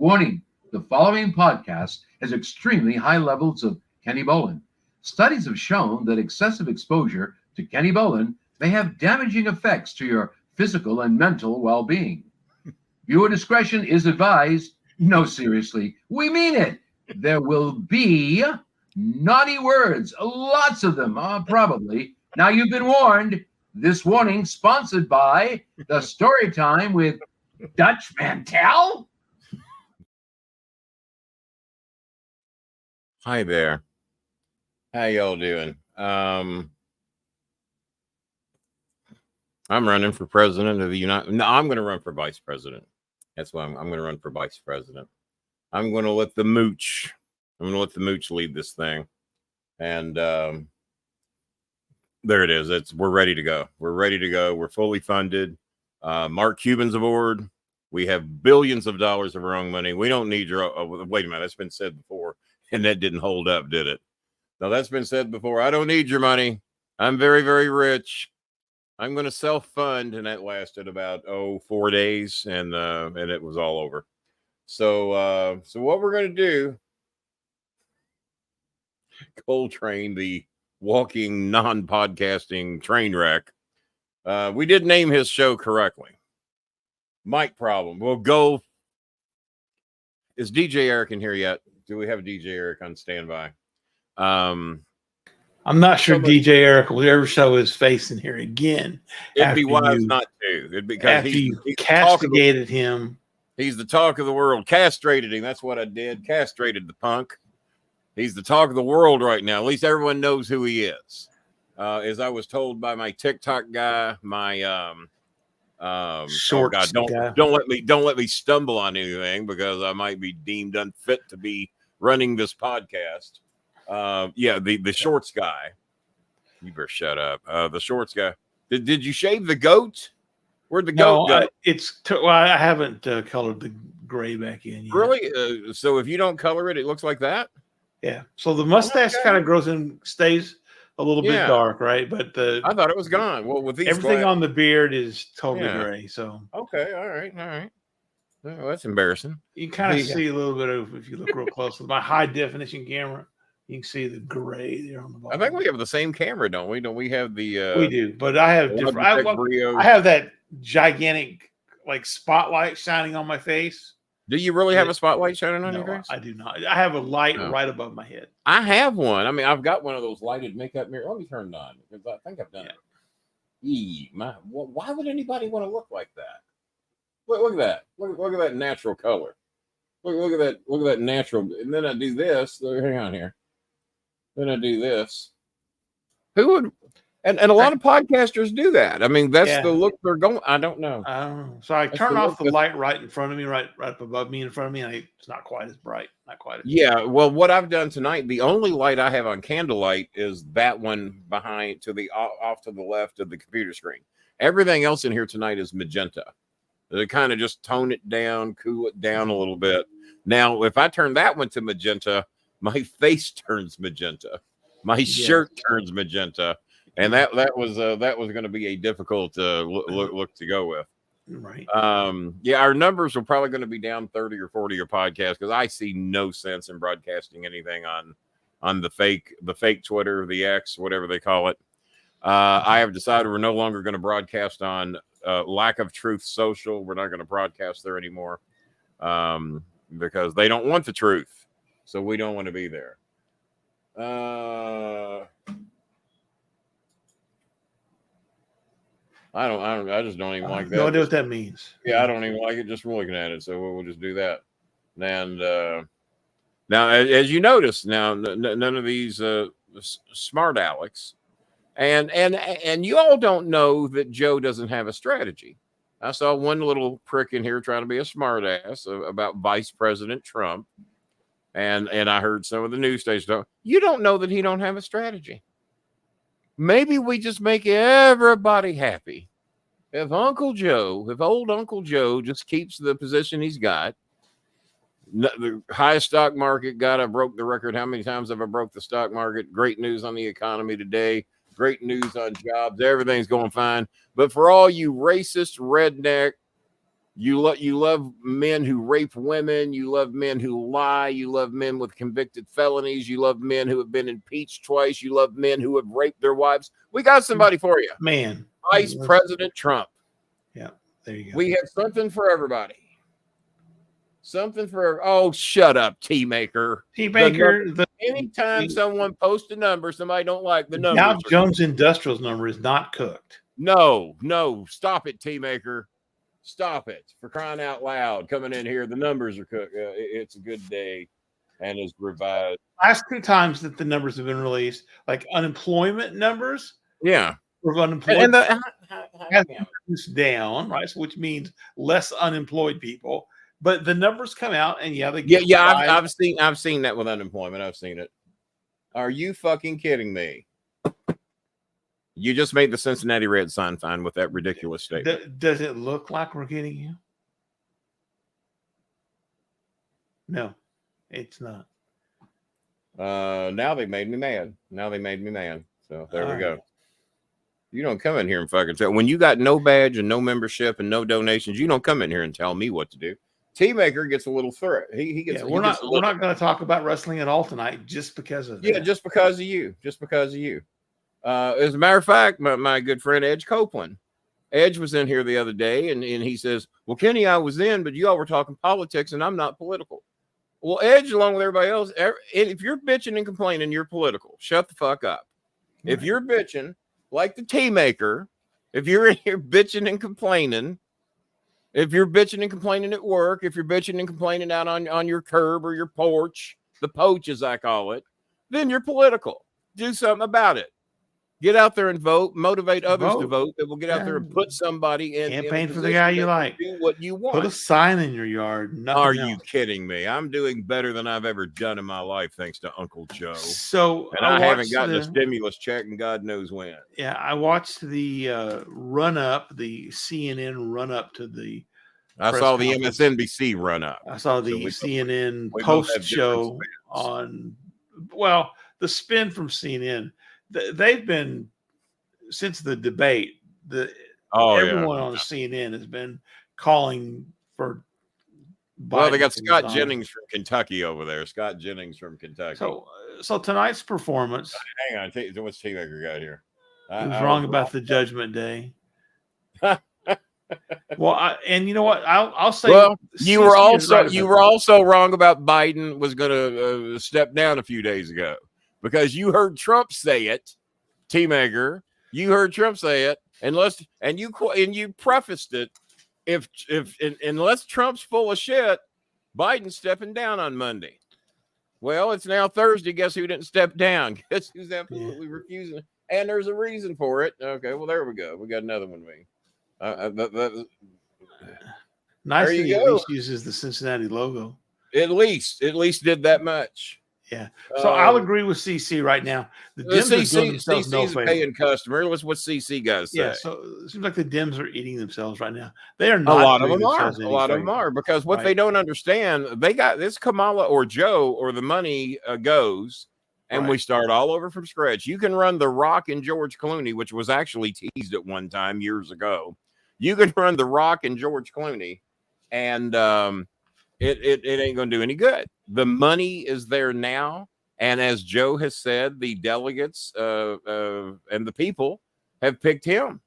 Warning, the following podcast has extremely high levels of Kenny Bolin. Studies have shown that excessive exposure to Kenny Bolin may have damaging effects to your physical and mental well-being. Viewer discretion is advised. No, seriously, we mean it. There will be naughty words, lots of them, probably. Now you've been warned. This warning sponsored by the Story Time with Dutch Mantel. Hi there. How y'all doing? I'm running for president of the United. No, I'm going to run for vice president. That's why I'm going to run for vice president. I'm going to let the mooch. I'm going to let the mooch lead this thing, and there it is. We're ready to go. We're ready to go. We're fully funded. Mark Cuban's aboard. We have billions of dollars of our own money. We don't need your. Wait a minute. That's been said before. And that didn't hold up, did it? No, that's been said before. I don't need your money. I'm very, very rich. I'm going to self-fund, and that lasted about 4 days, and it was all over. So what we're going to do? Coltrane, the walking, non-podcasting train wreck. We did name his show correctly. Mic problem. We'll go. Is DJ Eric in here yet? Do we have DJ Eric on standby? I'm not sure DJ Eric will ever show his face in here again. It'd be wise not to. It'd because he's castigated him. He's the talk of the world. Castrated him. That's what I did. Castrated the punk. He's the talk of the world right now. At least everyone knows who he is. As I was told by my TikTok guy, my Shorts guy. Don't let me stumble on anything because I might be deemed unfit to be running this podcast. The shorts guy. You better shut up. The shorts guy. Did you shave the goat? Where'd the goat go? I haven't colored the gray back in yet. Really? So if you don't color it, it looks like that? Yeah. So the mustache kind of grows and stays a little bit dark, right? But I thought it was gone. Well, with these everything on the beard is totally gray. So okay, all right. Well, that's embarrassing. You can kind of see a little bit of, if you look real close with my high definition camera, you can see the gray there on the bottom. I think we have the same camera, don't we? Don't we have the? We do, but I have different. I have that gigantic like spotlight shining on my face. Do you really have a spotlight shining on your face? I do not. I have a light right above my head. I have one. I mean, I've got one of those lighted makeup mirrors. Let me turn it on because I think I've done it. Why would anybody want to look like that? Look at that. Look at that natural color. Look at that. Look at that natural. And then I do this. Hang on here. Then I do this. Who would? And a lot of podcasters do that. I mean, that's the look they're going. I don't know. So I turn off the light right in front of me, right up above me, in front of me, and it's not quite as bright. Not quite as bright. Well, what I've done tonight, the only light I have on candlelight is that one behind off to the left of the computer screen. Everything else in here tonight is magenta. They kind of just tone it down, cool it down a little bit. Now, if I turn that one to magenta, my face turns magenta. My shirt turns magenta. And that was going to be a difficult look to go with. Right. Our numbers are probably going to be down 30 or 40 your podcast because I see no sense in broadcasting anything on the fake Twitter, the X, whatever they call it. I have decided we're no longer going to broadcast on Lack of Truth Social. We're not going to broadcast there anymore because they don't want the truth. So we don't want to be there. I just don't even like that. No idea what that means. Yeah, I don't even like it just from looking at it. So we'll just do that. And now, as you notice, now none of these smart Alex, and you all don't know that Joe doesn't have a strategy. I saw one little prick in here trying to be a smart ass about Vice President Trump, and I heard some of the news stations talk. You don't know that he don't have a strategy. Maybe we just make everybody happy. If old Uncle Joe just keeps the position he's got, the highest stock market, I broke the record. How many times have I broke the stock market? Great news on the economy today. Great news on jobs. Everything's going fine. But for all you racist, redneck, You love men who rape women. You love men who lie. You love men with convicted felonies. You love men who have been impeached twice. You love men who have raped their wives. We got somebody for you. Man. Vice President Trump. Yeah, there you go. We have something for everybody. Something for, oh, shut up, Tea Maker. Tea Maker. Anytime someone posts a number, somebody don't like the number. Dow Jones Industrial's number is not cooked. No, stop it, Tea Maker. Stop it, for crying out loud. Coming in here, the numbers are cooked. It's a good day and is revised. Last 2 times that the numbers have been released, like unemployment numbers. Yeah. For unemployment has down, right? So which means less unemployed people. But the numbers come out and they get I've seen that with unemployment. I've seen it. Are you fucking kidding me? You just made the Cincinnati Reds sign fine with that ridiculous statement. Does it look like we're getting you? No, it's not. Now they made me mad. So there we go. You don't come in here and fucking tell. When you got no badge and no membership and no donations, you don't come in here and tell me what to do. Tea Maker gets a little threat. He gets. We're not going to talk about wrestling at all tonight, just because of that. Yeah, just because of you. As a matter of fact, my good friend Edge Copeland, Edge was in here the other day, and he says, "Well, Kenny, I was in, but you all were talking politics, and I'm not political." Well, Edge, along with everybody else, if you're bitching and complaining, you're political. Shut the fuck up. Right. If you're bitching like the Tea Maker, if you're in here bitching and complaining, if you're bitching and complaining at work, if you're bitching and complaining out on your curb or your porch, the poach as I call it, then you're political. Do something about it. Get out there and vote. Motivate others to vote. That will get out there and put somebody in. Campaign for the guy you like. Do what you want. Put a sign in your yard. Are you kidding me? I'm doing better than I've ever done in my life, thanks to Uncle Joe. So, and I haven't gotten a stimulus check, and God knows when. Yeah, I watched the run up, the CNN run up to the. I saw the MSNBC run up. I saw the CNN post show on. Well, the spin from CNN. They've been since the debate. Everyone on CNN has been calling for. Well, they got Scott Jennings from Kentucky over there. Scott Jennings from Kentucky. So tonight's performance. Hang on, what's Tea Maker got here? He was wrong about the Judgment Day. Well, and you know what? I'll say. Well, you were also wrong about Biden was going to step down a few days ago. Because you heard Trump say it, Tea Maker. You heard Trump say it, and you prefaced it. Unless Trump's full of shit, Biden's stepping down on Monday. Well, it's now Thursday. Guess who didn't step down? Guess who's absolutely refusing? And there's a reason for it. Okay, well there we go. We got another one. Nice that he at least uses the Cincinnati logo. At least did that much. Yeah, so I'll agree with CC right now. The Dems are doing themselves no favor. A paying customer. What's what CC got to say? Yeah, so it seems like the Dems are eating themselves right now. They are not. A lot of them are because what they don't understand, they got this Kamala or Joe or the money goes, and we start all over from scratch. You can run The Rock and George Clooney, which was actually teased at one time years ago. You can run The Rock and George Clooney, and it ain't going to do any good. The money is there now. And as Joe has said, the delegates and the people have picked him.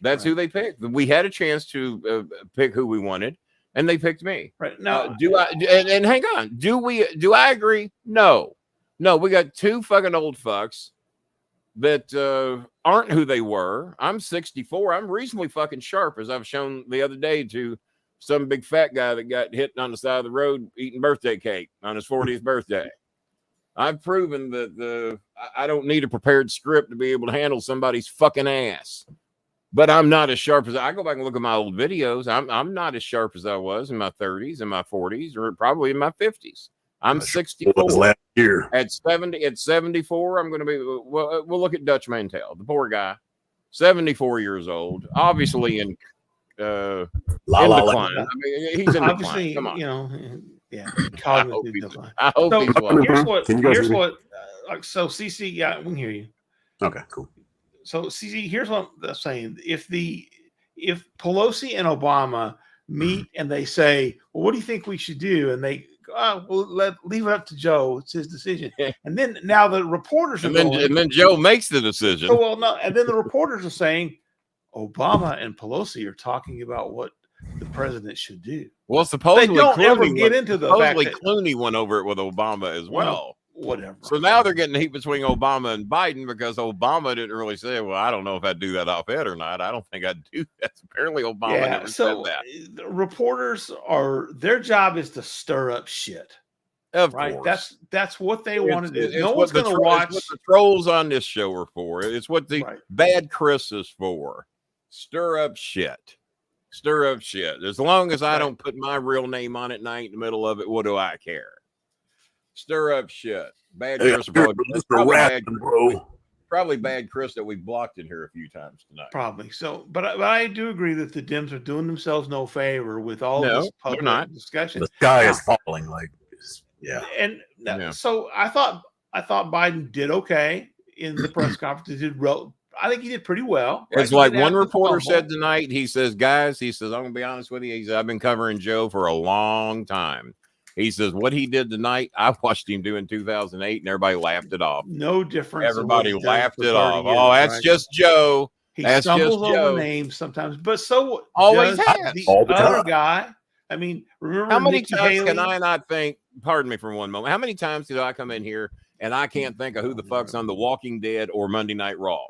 That's who they picked. We had a chance to pick who we wanted, and they picked me. Right now, and hang on. Do I agree? No. We got two fucking old fucks that aren't who they were. I'm 64. I'm reasonably fucking sharp, as I've shown the other day to some big fat guy that got hit on the side of the road eating birthday cake on his 40th birthday. I've proven that I don't need a prepared script to be able to handle somebody's fucking ass. But I'm not as sharp as I go back and look at my old videos. I'm not as sharp as I was in my 30s, in my 40s, or probably in my 50s. I'm 64. Last year. At 74, I'm going to be. Well, we'll look at Dutch Mantel, the poor guy, 74 years old, obviously in decline. I mean, he's in decline. Come on. You know, yeah. I hope he's here's what. So CC, yeah, we can hear you. Okay, cool. So CC, here's what I'm saying: if Pelosi and Obama meet and they say, well, what do you think we should do? And they leave it up to Joe. It's his decision. And then now the reporters are and then Joe makes the decision. Oh, well, no. And then the reporters are saying Obama and Pelosi are talking about what the president should do. Well, supposedly they don't Clooney ever get into the fact that Clooney went over it with Obama as well. Whatever. So now they're getting heat between Obama and Biden because Obama didn't really say, well, I don't know if I'd do that op-ed or not. I don't think I'd do that. Apparently Obama never said that. The reporters their job is to stir up shit. Of course. That's what they want to do. No one's going to watch. It's what the trolls on this show are for. It's what the bad Chris is for. Stir up shit. Stir up shit. As long as I don't put my real name on it and I ain't in the middle of it, what do I care? Stir up shit. Bad Chris. Probably bad Chris that we blocked in here a few times tonight. Probably. So, but I do agree that the Dems are doing themselves no favor with all this public discussion. The sky is falling like this. Yeah. And so I thought Biden did okay in the press conference. I think he did pretty well. It's like one reporter said tonight. He says, guys, I'm going to be honest with you. He said, I've been covering Joe for a long time. He says, what he did tonight, I watched him do in 2008, and everybody laughed it off. No difference. Everybody laughed it off. Oh, that's just Joe. He stumbles over names sometimes, but so always has. The other guy. I mean, remember how many times can I not think? Pardon me for one moment. How many times did I come in here and I can't think of who the fuck's on The Walking Dead or Monday Night Raw?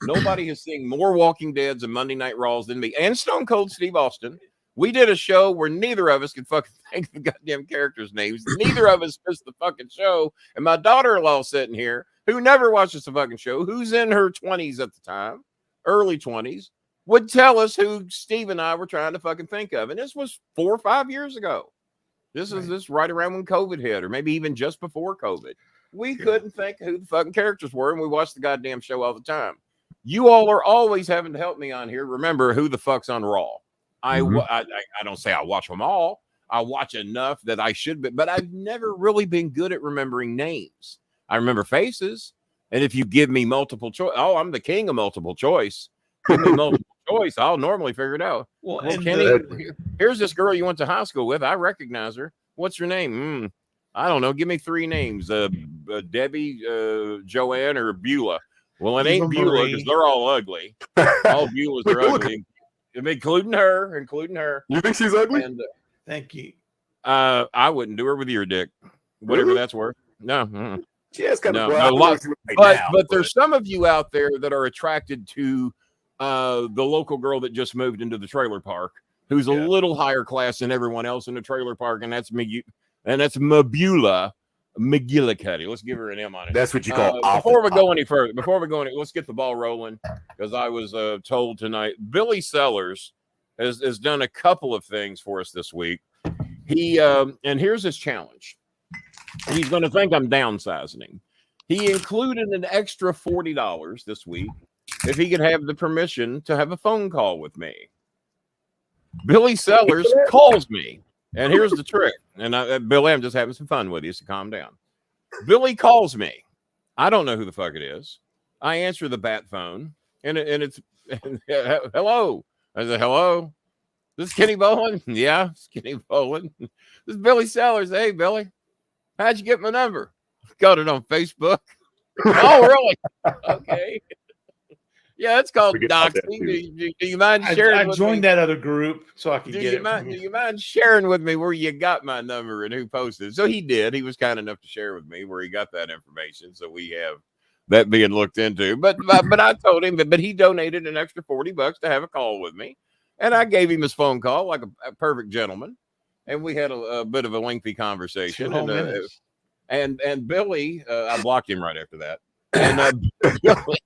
Nobody has seen more Walking Deads and Monday Night Raws than me and Stone Cold Steve Austin. We did a show where neither of us could fucking think of the goddamn characters' names. Neither of us missed the fucking show. And my daughter-in-law sitting here, who never watches the fucking show, who's in her 20s at the time, early 20s, would tell us who Steve and I were trying to fucking think of. And this was 4 or 5 years ago. This is right around when COVID hit, or maybe even just before COVID. We couldn't think who the fucking characters were, and we watched the goddamn show all the time. You all are always having to help me on here. Remember who the fuck's on Raw. I don't say I watch them all. I watch enough that I should be, but I've never really been good at remembering names. I remember faces. And if you give me multiple choice, I'm the king of multiple choice. Give me multiple choice, I'll normally figure it out. Well Kenny, here's this girl you went to high school with. I recognize her. What's your name? I don't know. Give me 3 names. Debbie, Joanne, or Beulah. Well, it ain't Beulah because they're all ugly. All Beulahs are ugly. Including her. You think she's ugly? And, thank you. I wouldn't do her with your dick. Whatever that's worth. No. She has kind of but there's some of you out there that are attracted to the local girl that just moved into the trailer park, who's a little higher class than everyone else in the trailer park, and that's Mabula McGillicuddy. Let's give her an M on it. That's what you call before we go any further. Let's get the ball rolling, because I was told tonight Billy Sellers has done a couple of things for us this week. He and here's his challenge. He's going to think I'm downsizing him. He included an extra $40 this week if he could have the permission to have a phone call with me. Billy Sellers calls me, and here's the trick. And Billy, I'm just having some fun with you, so calm down. Billy calls me. I don't know who the fuck it is. I answer the bat phone, and it's hello. I said, hello. This is Kenny Bolin? Yeah, it's Kenny Bolin. This is Billy Sellers. Hey, Billy. How'd you get my number? Got it on Facebook. Oh, really? Okay. Yeah, it's called doxing. Do you mind sharing? I joined that other group so I could get it. Do you mind sharing with me where you got my number and who posted it? So he did. He was kind enough to share with me where he got that information. So we have that being looked into. But I told him but he donated an extra $40 to have a call with me, and I gave him his phone call like a perfect gentleman. And we had a bit of a lengthy conversation. And Billy, I blocked him right after that. And Billy,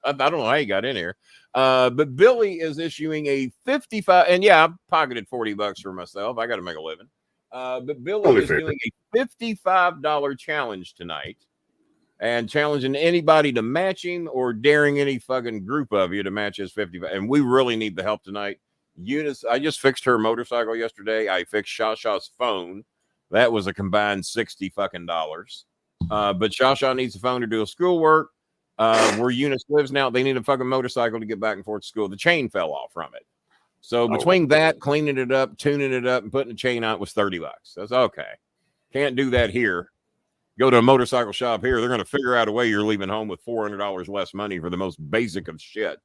I don't know how he got in here. But Billy is issuing a 55, and I pocketed $40 for myself. I got to make a living. But Billy is doing a $55 challenge tonight, and challenging anybody to match him, or daring any fucking group of you to match his 55. And we really need the help tonight. Eunice, I just fixed her motorcycle yesterday. I fixed Shasha's phone. That was a combined $60 fucking. But Shasha needs a phone to do a schoolwork. Where Eunice lives now, they need a fucking motorcycle to get back and forth to school. The chain fell off from it. So between that, cleaning it up, tuning it up, and putting a chain on it was $30. That's okay. Can't do that here. Go to a motorcycle shop here. They're going to figure out a way you're leaving home with $400 less money for the most basic of shit.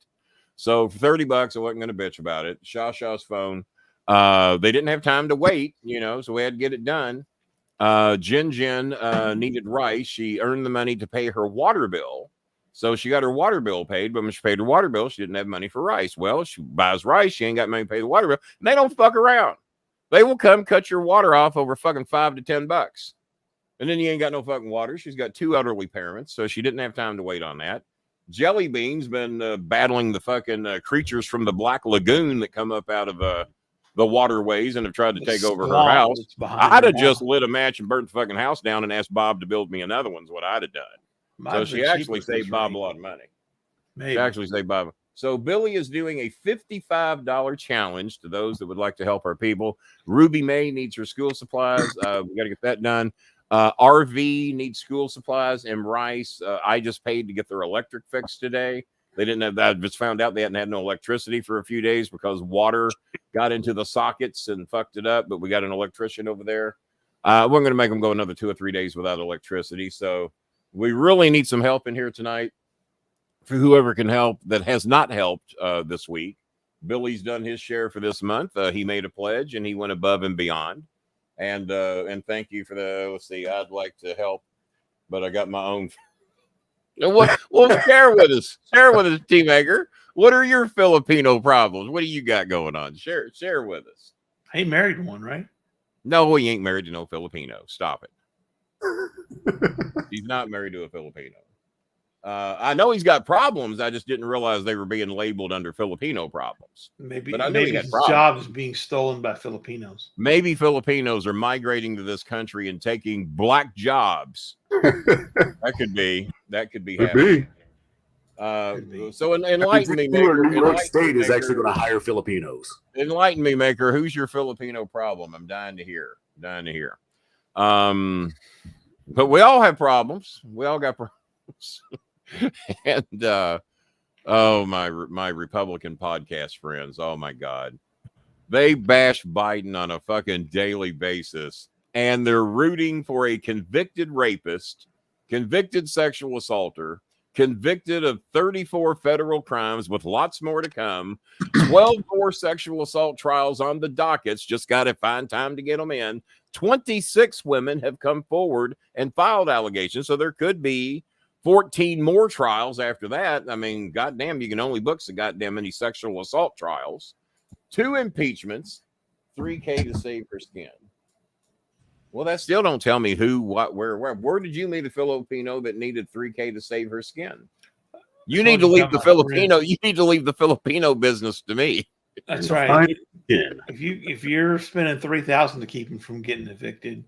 So for $30, I wasn't going to bitch about it. Shaw's phone. They didn't have time to wait, so we had to get it done. Jen needed rice. She earned the money to pay her water bill. So she got her water bill paid, but when she paid her water bill, she didn't have money for rice. Well, she buys rice. She ain't got money to pay the water bill. And they don't fuck around. They will come cut your water off over fucking $5 to $10. And then you ain't got no fucking water. She's got 2 elderly parents, so she didn't have time to wait on that. Jelly Bean's been battling the fucking creatures from the Black Lagoon that come up out of the waterways and have tried to take over her house. I'd have just lit a match and burnt the fucking house down and asked Bob to build me another one is what I'd have done. So she actually saved Bob a lot of money. Maybe. She actually saved Bob. So Billy is doing a $55 challenge to those that would like to help our people. Ruby May needs her school supplies. We got to get that done. RV needs school supplies and rice. I just paid to get their electric fixed today. They didn't have that. I just found out they hadn't had no electricity for a few days because water got into the sockets and fucked it up. But we got an electrician over there. We're going to make them go another 2 or 3 days without electricity. So we really need some help in here tonight for whoever can help that has not helped this week. Billy's done his share for this month. He made a pledge and he went above and beyond. And thank you for let's see, I'd like to help, but I got my own. Well, share with us, Team Egger. What are your Filipino problems? What do you got going on? Share with us. He married one, right? No, he ain't married to no Filipino. Stop it. He's not married to a Filipino. I know he's got problems. I just didn't realize they were being labeled under Filipino problems. Maybe his job is being stolen by Filipinos. Maybe Filipinos are migrating to this country and taking black jobs. That could be happening. So enlighten me, Maker. New York State is actually going to hire Filipinos. Enlighten me, Maker. Who's your Filipino problem? I'm dying to hear. But we all have problems. We all got problems. And my Republican podcast friends, oh my God, they bash Biden on a fucking daily basis, and they're rooting for a convicted rapist, convicted sexual assaulter, convicted of 34 federal crimes with lots more to come, 12 more sexual assault trials on the dockets, just got to find time to get them in. 26 women have come forward and filed allegations, so there could be 14 more trials after that. I mean, goddamn, you can only book so goddamn many sexual assault trials. 2 impeachments, $3,000 to save her skin. Well, that still don't tell me who, what, where did you meet a Filipino that needed $3,000 to save her skin? You need to leave the Filipino. You need to leave the Filipino business to me. That's right. If you're spending $3,000 to keep him from getting evicted.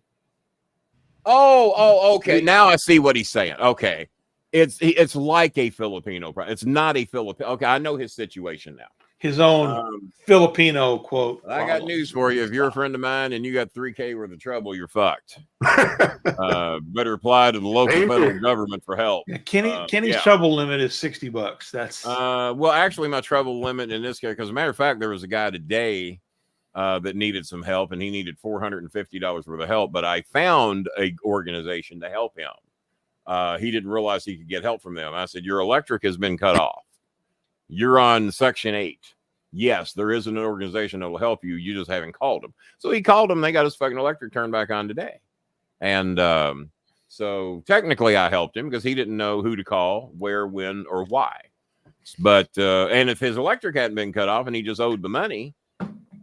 Oh, okay. Now I see what he's saying. Okay. It's like a Filipino. It's not a Filipino. Okay, I know his situation now. His own Filipino quote. I got news for you. If you're a friend of mine and you got $3,000 worth of trouble, you're fucked. Better apply to the local federal government for help. Yeah, Kenny's trouble limit is $60. That's well, actually, my trouble limit in this case, because as a matter of fact, there was a guy today that needed some help, and he needed $450 worth of help. But I found an organization to help him. He didn't realize he could get help from them. I said, your electric has been cut off. You're on Section 8. Yes, there is an organization that will help you. You just haven't called them. So he called them. They got his fucking electric turned back on today. And so technically I helped him because he didn't know who to call, where, when, or why. But and if his electric hadn't been cut off and he just owed the money,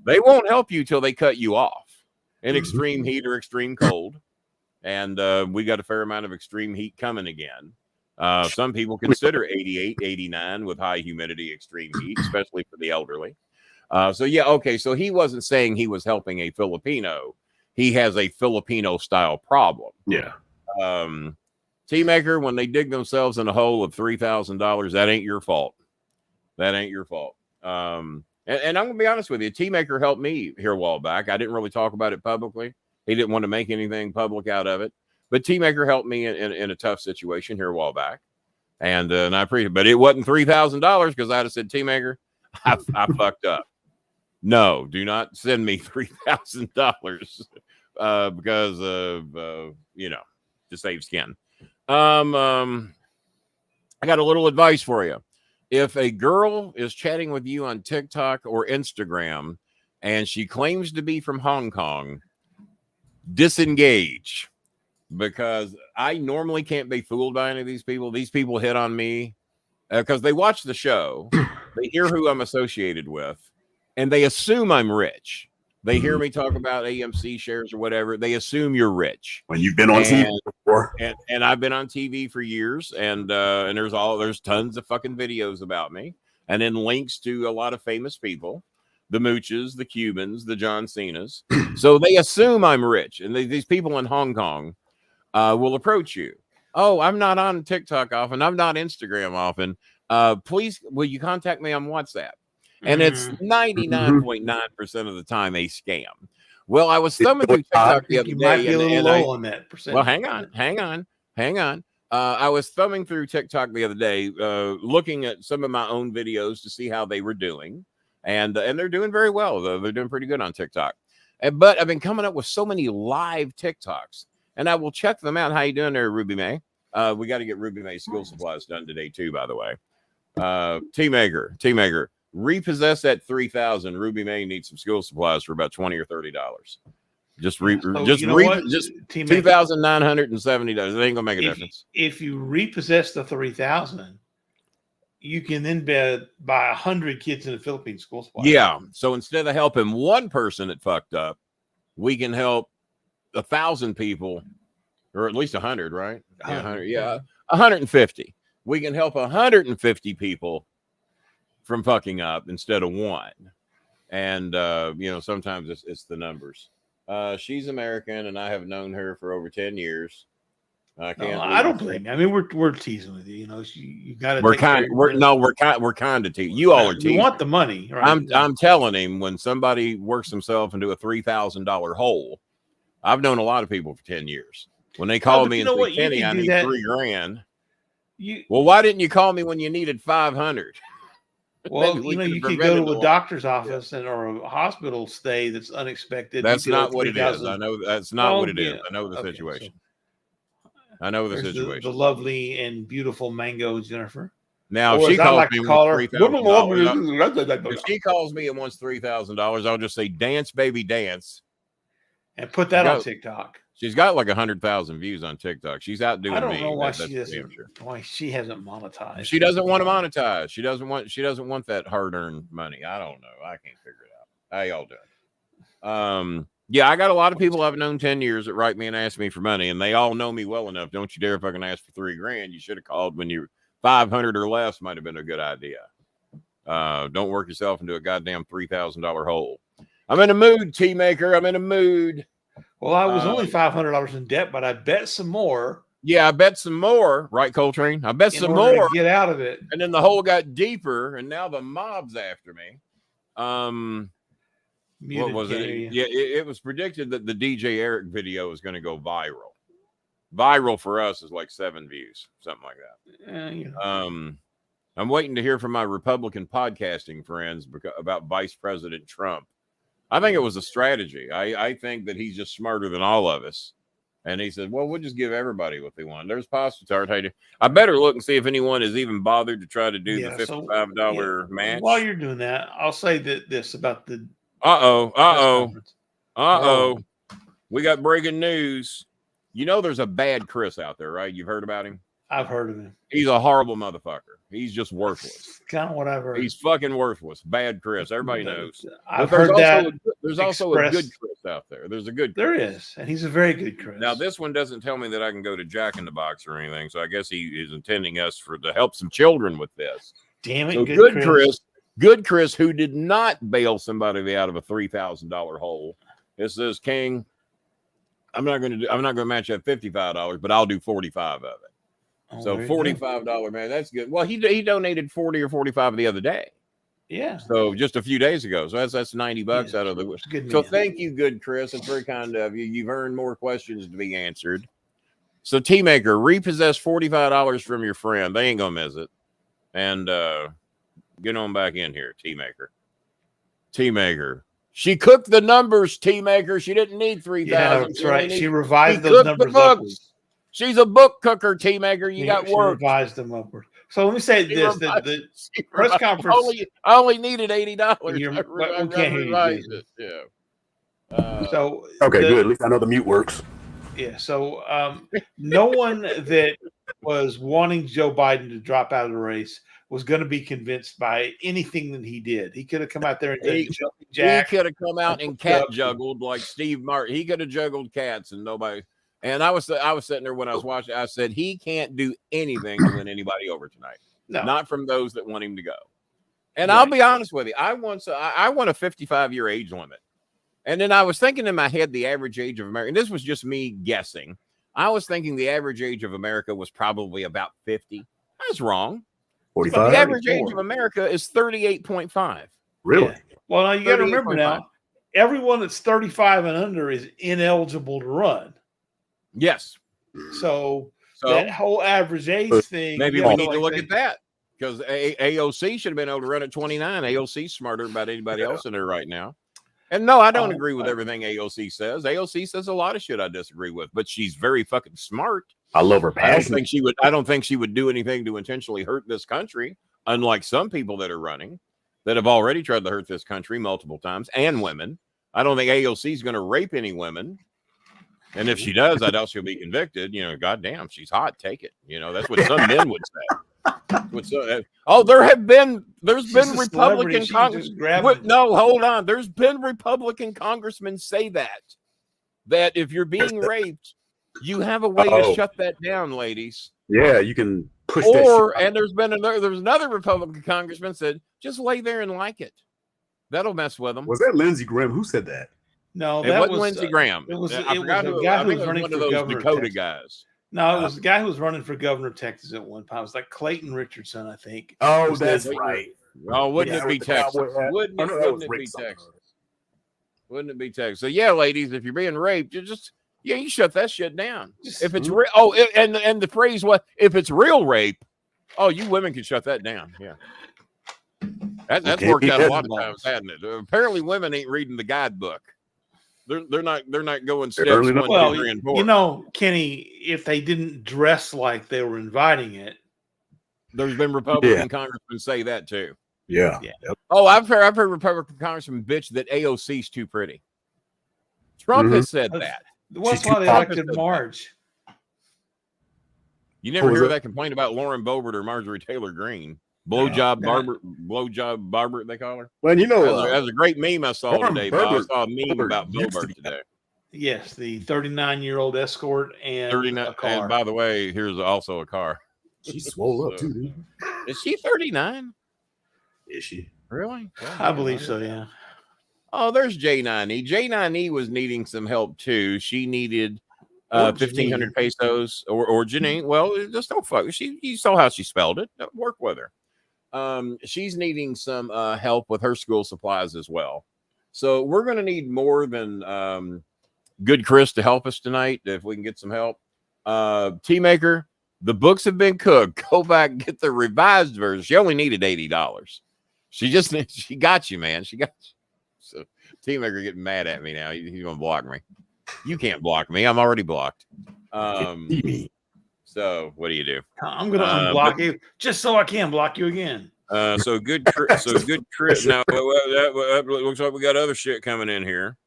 they won't help you till they cut you off in extreme heat or extreme cold. And we got a fair amount of extreme heat coming again. Some people consider 88, 89 with high humidity, extreme heat, especially for the elderly. So he wasn't saying he was helping a Filipino. He has a Filipino style problem. Yeah. T-Maker, when they dig themselves in a hole of $3,000, that ain't your fault. That ain't your fault. And I'm going to be honest with you. T-Maker helped me here a while back. I didn't really talk about it publicly. He didn't want to make anything public out of it. But T-Maker helped me in a tough situation here a while back. And I appreciate it. But it wasn't $3,000 because I'd have said, T-Maker, I fucked up. No, do not send me $3,000 because of to save skin. I got a little advice for you. If a girl is chatting with you on TikTok or Instagram and she claims to be from Hong Kong, disengage, because I normally can't be fooled by any of these people. These people hit on me because they watch the show, they hear who I'm associated with, and they assume I'm rich. They hear me talk about AMC shares or whatever. They assume you're rich. When you've been on TV before. And I've been on TV for years, and there's tons of fucking videos about me, and then links to a lot of famous people, the Mooches, the Cubans, the John Cenas. So they assume I'm rich, and these people in Hong Kong will approach you. Oh, I'm not on TikTok often. I'm not Instagram often. Please, will you contact me on WhatsApp? And it's 99.9% of the time a scam. Well, I was thumbing through TikTok the other day. Might be a little low on that percentage. Well, hang on. I was thumbing through TikTok the other day, looking at some of my own videos to see how they were doing. And they're doing very well. They're doing pretty good on TikTok. But I've been coming up with so many live TikToks. And I will check them out. How you doing there, Ruby May? We got to get Ruby May school supplies done today, too, by the way. T-Maker. Repossess that 3,000. Ruby May needs some school supplies for about $20 or $30. Just $2,970. It ain't gonna make a difference. If you repossess the 3,000, you can then buy 100 kids in the Philippines school supplies. Yeah. So instead of helping one person that fucked up, we can help 1,000 people, or at least 100, right? 100. Yeah, 150. We can help 150 people from fucking up instead of one. And sometimes it's the numbers. She's American, and I have known her for over 10 years. I don't blame you. I mean, we're teasing with you. You got to. We're kind of teasing. You all are teasing. You want the money, right? I'm telling him, when somebody works themselves into a $3,000 hole. I've known a lot of people for 10 years. When they call me and say, Kenny, I need $3,000. Well, why didn't you call me when you needed 500? Well, you could go to a doctor's office or a hospital stay that's unexpected. That's not what it is. I know that's not what it is. I know the situation. I know the situation. The lovely and beautiful Mango Jennifer. Now, if she calls me $3,000, if she calls me and wants $3,000, I'll just say, dance, baby, dance. And put that on TikTok. She's got like 100,000 views on TikTok. She's outdoing me. I don't know why she hasn't monetized. She doesn't want to monetize. She doesn't want that hard-earned money. I don't know. I can't figure it out. How y'all doing? Yeah, I got a lot of people I've known 10 years that write me and ask me for money, and they all know me well enough. Don't you dare fucking ask for $3,000. You should have called when you 500 or less might have been a good idea. Don't work yourself into a goddamn $3,000 hole. I'm in a mood, T-Maker. I'm in a mood. Well, I was only $500 in debt, but I bet some more. Yeah, I bet some more. Right, Coltrane? I bet some more. To get out of it. And then the hole got deeper, and now the mob's after me. What was it? Yeah, it was predicted that the DJ Eric video is going to go viral. Viral for us is like 7 views, something like that. I'm waiting to hear from my Republican podcasting friends about Vice President Trump. I think it was a strategy. I think that he's just smarter than all of us. And he said, well, we'll just give everybody what they want. There's pasta tart. I better look and see if anyone has even bothered to try to do the $55 match. While you're doing that, I'll say this about the we got breaking news. There's a bad Chris out there, right? You've heard about him? I've heard of him. He's a horrible motherfucker. He's just worthless. Kind of what I've heard. He's fucking worthless. Bad Chris. Everybody knows. I've heard that. There's also a good Chris out there. There's a good Chris. There is. And he's a very good Chris. Now, this one doesn't tell me that I can go to Jack in the Box or anything. So I guess he is intending us to help some children with this. Damn it. So good Chris. Good Chris, who did not bail somebody out of a $3,000 hole. It says, King, I'm not going to match that $55, but I'll do 45 of it. Oh, so $45, man, that's good. Well, he donated 40 or 45 the other day. Yeah. So just a few days ago. So that's $90 out of the. So thank you, good Chris. It's very kind of you. You've earned more questions to be answered. So T-Maker, repossess $45 from your friend. They ain't gonna miss it. And get on back in here, T-Maker. T-Maker. She cooked the numbers, T-Maker. She didn't need 3,000. Yeah, that's right. She revised those numbers upwards. She's a book cooker, T-Maker. You got work. She revised them upwards. So let me say this: the press conference. I only needed $80. We can't hear you. Yeah. So okay, good. At least I know the mute works. Yeah. So no one that was wanting Joe Biden to drop out of the race was going to be convinced by anything that he did. He could have come out there and done jumping jack. He could have come out and cat juggled like Steve Martin. He could have juggled cats and nobody. And I was sitting there when I was watching. I said he can't do anything to win anybody over tonight. No, not from those that want him to go. And I'll be honest with you. I want a 55-year age limit. And then I was thinking in my head the average age of America. And this was just me guessing. I was thinking the average age of America was probably about 50. I was wrong. 45. The average age of America is 38.5. Really? Yeah. Well, now you got to remember now, everyone that's 35 and under is ineligible to run. Yes. So that whole average age thing. Maybe we need to look at that because AOC should have been able to run at 29. AOC's smarter about anybody else in there right now. And no, I don't agree with everything AOC says. AOC says a lot of shit I disagree with, but she's very fucking smart. I love her passion. I don't think she would do anything to intentionally hurt this country, unlike some people that are running that have already tried to hurt this country multiple times, and women. I don't think AOC is going to rape any women. And if she does, I doubt she'll be convicted. You know, goddamn, she's hot. Take it. You know, that's what some men would say. There's been Republican congressmen. No, hold on. There's been Republican congressmen say that if you're being raped, you have a way to shut that down, ladies. Yeah, you can push that shit. And there's another Republican congressman said, just lay there and like it. That'll mess with them. Was that Lindsey Graham? Who said that? No, that wasn't Lindsey Graham. It was a guy who was running for governor. Dakota guys. No, it was the guy who was running for governor of Texas at one time. It was like Clayton Richardson, I think. Oh, that's right. Oh, wouldn't it be Texas? Wouldn't it be Texas? Wouldn't it be Texas? So yeah, ladies, if you're being raped, you shut that shit down. If it's real, and the phrase if it's real rape, you women can shut that down. Yeah. That's worked out a lot of times, hasn't it? Apparently women ain't reading the guidebook. They're not going steps 1, 2, 3, and 4. You know, Kenny, if they didn't dress like they were inviting it, there's been Republican congressmen say that too. Yeah. Yep. Oh, I've heard Republican congressmen bitch that AOC's too pretty. Trump has said that. That's why they elected Marge. You never hear that complaint about Lauren Boebert or Marjorie Taylor Greene. Blowjob Barber, they call her. Well, you know, that was a great meme I saw today. I saw a meme about Boebert today. Yes, the 39-year-old escort and 39. A car. And by the way, here's also a car. She's swole up too, dude. Is she 39? Is she really? I believe so. Yeah. Oh, there's J9E. J9E was needing some help too. She needed 1,500 pesos or Janine. Well, just don't fuck. You saw how she spelled it. Don't work with her. She's needing some help with her school supplies as well. So we're going to need more than Good Chris to help us tonight if we can get some help. T-Maker, the books have been cooked. Go back and get the revised version. She only needed $80. She got you, man. She got you. So T-Maker getting mad at me now. He's going to block me. You can't block me. I'm already blocked. So what do you do? I'm going to unblock you just so I can block you again. So good Chris. Now that looks like we got other shit coming in here.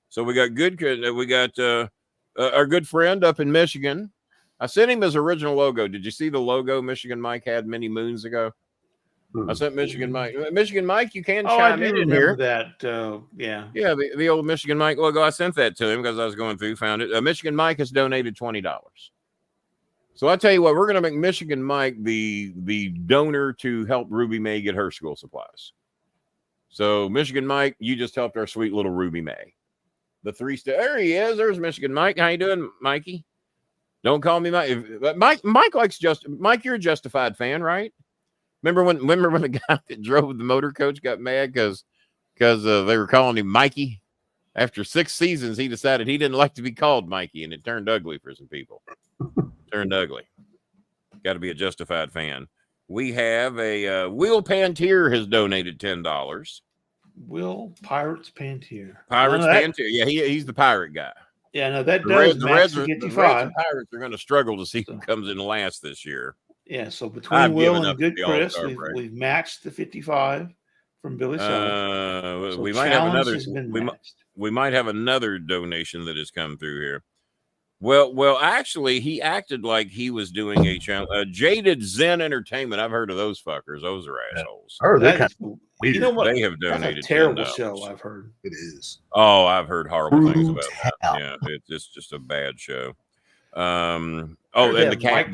So we got we got our good friend up in Michigan. I sent him his original logo. Did you see the logo Michigan Mike had many moons ago? I sent Michigan Mike. Michigan Mike, you can chime in here. That, yeah, the old Michigan Mike logo. I sent that to him because I was going through, found it. Michigan Mike has donated $20. So I tell you what, we're going to make Michigan Mike the donor to help Ruby May get her school supplies. So Michigan Mike, you just helped our sweet little Ruby May. The 3-star. There he is. There's Michigan Mike. How you doing, Mikey? Don't call me Mike. Mike likes Mike. You're a Justified fan, right? Remember when the guy that drove the motor coach got mad because they were calling him Mikey? After 6 seasons, he decided he didn't like to be called Mikey, and it turned ugly for some people. Turned ugly. Got to be a Justified fan. We have a Will Pantier has donated $10. Will Pirates Pantier. Pirates Pantier. Yeah, he's the pirate guy. Yeah, no, that does match the 55. The Reds and Pirates are going to struggle to see who comes in last this year. Yeah, so between Will and Good Chris, we've matched the 55 from Billy Self. We might have another. We might have another donation that has come through here. Well, actually, he acted like he was doing a channel. Jaded Zen Entertainment. I've heard of those fuckers. Those are assholes. They're kind of weird. You know what? They have donated. That's a terrible show. I've heard it is. Oh, I've heard horrible things about that. Yeah, it's just a bad show. And the cat.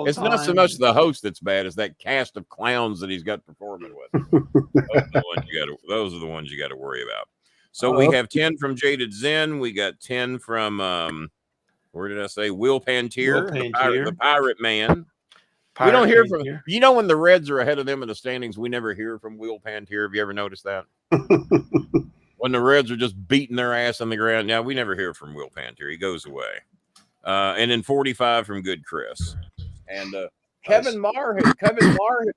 It's not so much the host that's bad as that cast of clowns that he's got performing with. Those are the ones you got to worry about. So we have 10 from Jaded Zen. We got 10 from where did I say? Will Pantier, the pirate man. We don't hear from when the Reds are ahead of them in the standings, we never hear from Will Pantier. Have you ever noticed that? When the Reds are just beating their ass on the ground, now we never hear from Will Pantier. He goes away. And then 45 from Good Chris. And Kevin Marr had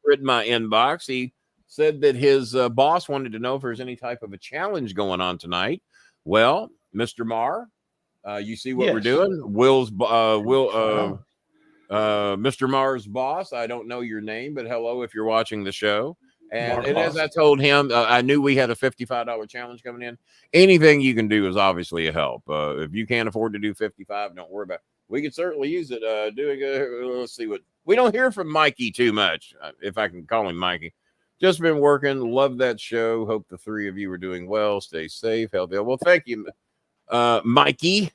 written my inbox. He said that his boss wanted to know if there's any type of a challenge going on tonight. Well, Mr. Marr, you see what we're doing? Mr. Marr's boss. I don't know your name, but hello if you're watching the show. And as I told him, I knew we had a $55 challenge coming in. Anything you can do is obviously a help. If you can't afford to do 55, don't worry about it. We could certainly use it. Let's see what we don't hear from Mikey too much, if I can call him Mikey. Just been working. Love that show. Hope the three of you are doing well. Stay safe, healthy. Well, thank you, Mikey.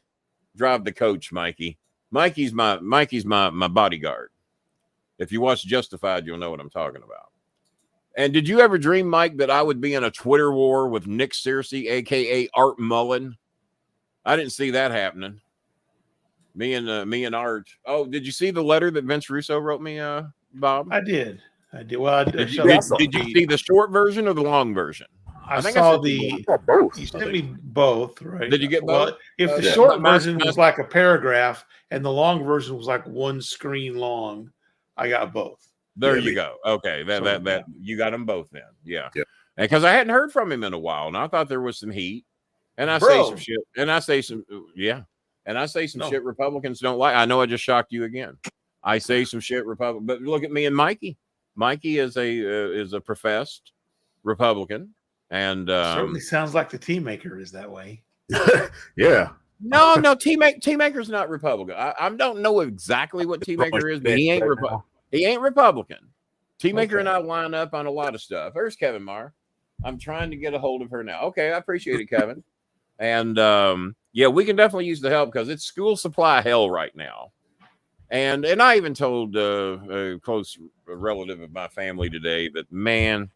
Drive the coach, Mikey. Mikey's my bodyguard. If you watch Justified, you'll know what I'm talking about. And did you ever dream, Mike, that I would be in a Twitter war with Nick Searcy, aka Art Mullen? I didn't see that happening. Me and Art. Oh, did you see the letter that Vince Russo wrote me, Bob? I did. Well, did you see the short version or the long version? I saw both. You sent me both, right? Did you get both? Well, if the short version was like a paragraph and the long version was like one screen long, I got both. There you go. Okay, that you got them both then. Yeah. Because I hadn't heard from him in a while, and I thought there was some heat. And I say some shit. And I say some shit Republicans don't like. I know I just shocked you again. I say some shit Republican, but look at me and Mikey. Mikey is a professed Republican, and certainly sounds like the tea maker is that way. Yeah. No, tea maker's not Republican. I don't know exactly what tea maker is, but he ain't Republican. He ain't Republican. Tea maker and I line up on a lot of stuff. There's Kevin Marr. I'm trying to get a hold of her now. Okay, I appreciate it, Kevin. And we can definitely use the help because it's school supply hell right now. And I even told a close relative of my family today that, man,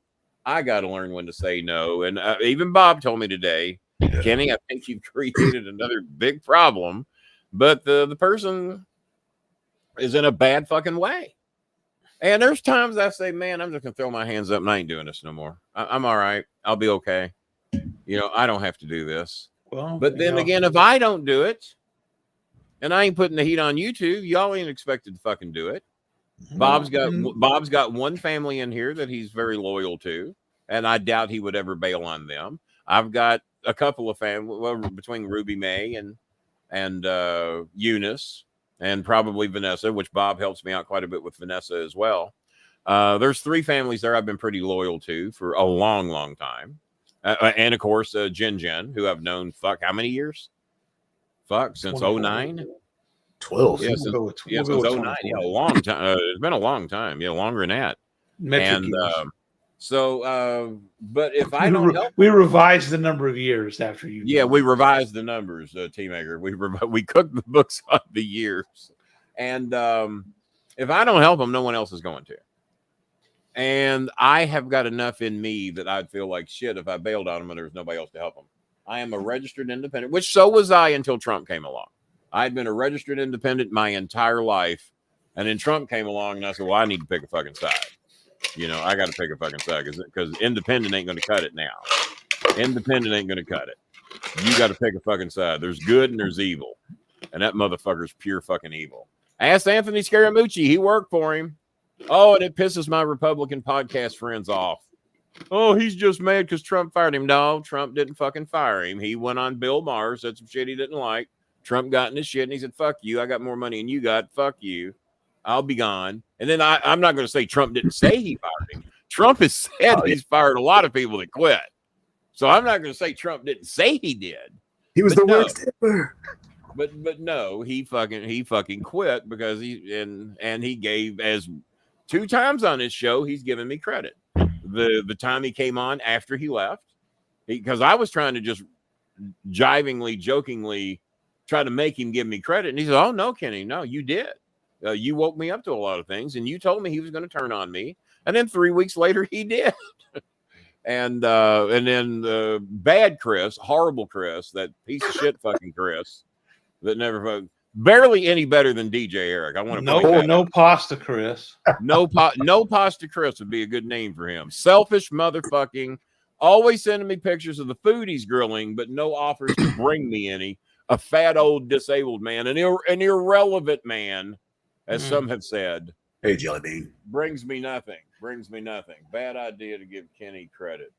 I got to learn when to say no. And even Bob told me today, Kenny, I think you've created another big problem. But the person is in a bad fucking way. And there's times I say, man, I'm just going to throw my hands up and I ain't doing this no more. I'm all right. I'll be okay. I don't have to do this. Well, but then again, if I don't do it, and I ain't putting the heat on you two, y'all ain't expected to fucking do it. Bob's got one family in here that he's very loyal to, and I doubt he would ever bail on them. I've got a couple of family between Ruby May and Eunice and probably Vanessa, which Bob helps me out quite a bit with Vanessa as well. There's three families there I've been pretty loyal to for a long, long time. And of course, Jen, who I've known, how many years? Since 09? 12. Yeah, since 09. Yeah, a long time. It's been a long time. Yeah, longer than that. But if I don't help, we revised the number of years after you. Yeah, we revised the numbers, Team Maker. We cooked the books on the years. And if I don't help them, no one else is going to. And I have got enough in me that I'd feel like shit if I bailed on them and there was nobody else to help them. I am a registered independent, which so was I until Trump came along. I'd been a registered independent my entire life. And then Trump came along and I said, well, I need to pick a fucking side. I got to pick a fucking side because independent ain't going to cut it now. Independent ain't going to cut it. You got to pick a fucking side. There's good and there's evil. And that motherfucker's pure fucking evil. Ask Anthony Scaramucci. He worked for him. Oh, and it pisses my Republican podcast friends off. oh, he's just mad because Trump fired him. No, Trump didn't fucking fire him. He went on Bill Maher, said some shit he didn't like. Trump got in his shit and he said, fuck you. I got more money than you got. Fuck you. I'll be gone. And then I'm not going to say Trump didn't say he fired him. Trump has said he's fired a lot of people that quit. So I'm not going to say Trump didn't say he did. He was the worst ever. But no, he fucking quit because he gave, as 2 times on his show, he's given me credit. The time he came on after he left, because I was trying to just jivingly, jokingly try to make him give me credit. And he said, oh, no, Kenny, no, you did. You woke me up to a lot of things, and you told me he was going to turn on me. And then 3 weeks later, he did. And then bad Chris, horrible Chris, that piece of shit fucking Chris that never barely any better than DJ Eric. I want to no pasta Chris. No pasta Chris would be a good name for him. Selfish motherfucking, always sending me pictures of the food he's grilling, but no offers to bring me any. A fat old disabled man, an irrelevant man, as some have said. Hey, Jelly Bean. Brings me nothing. Bad idea to give Kenny credit.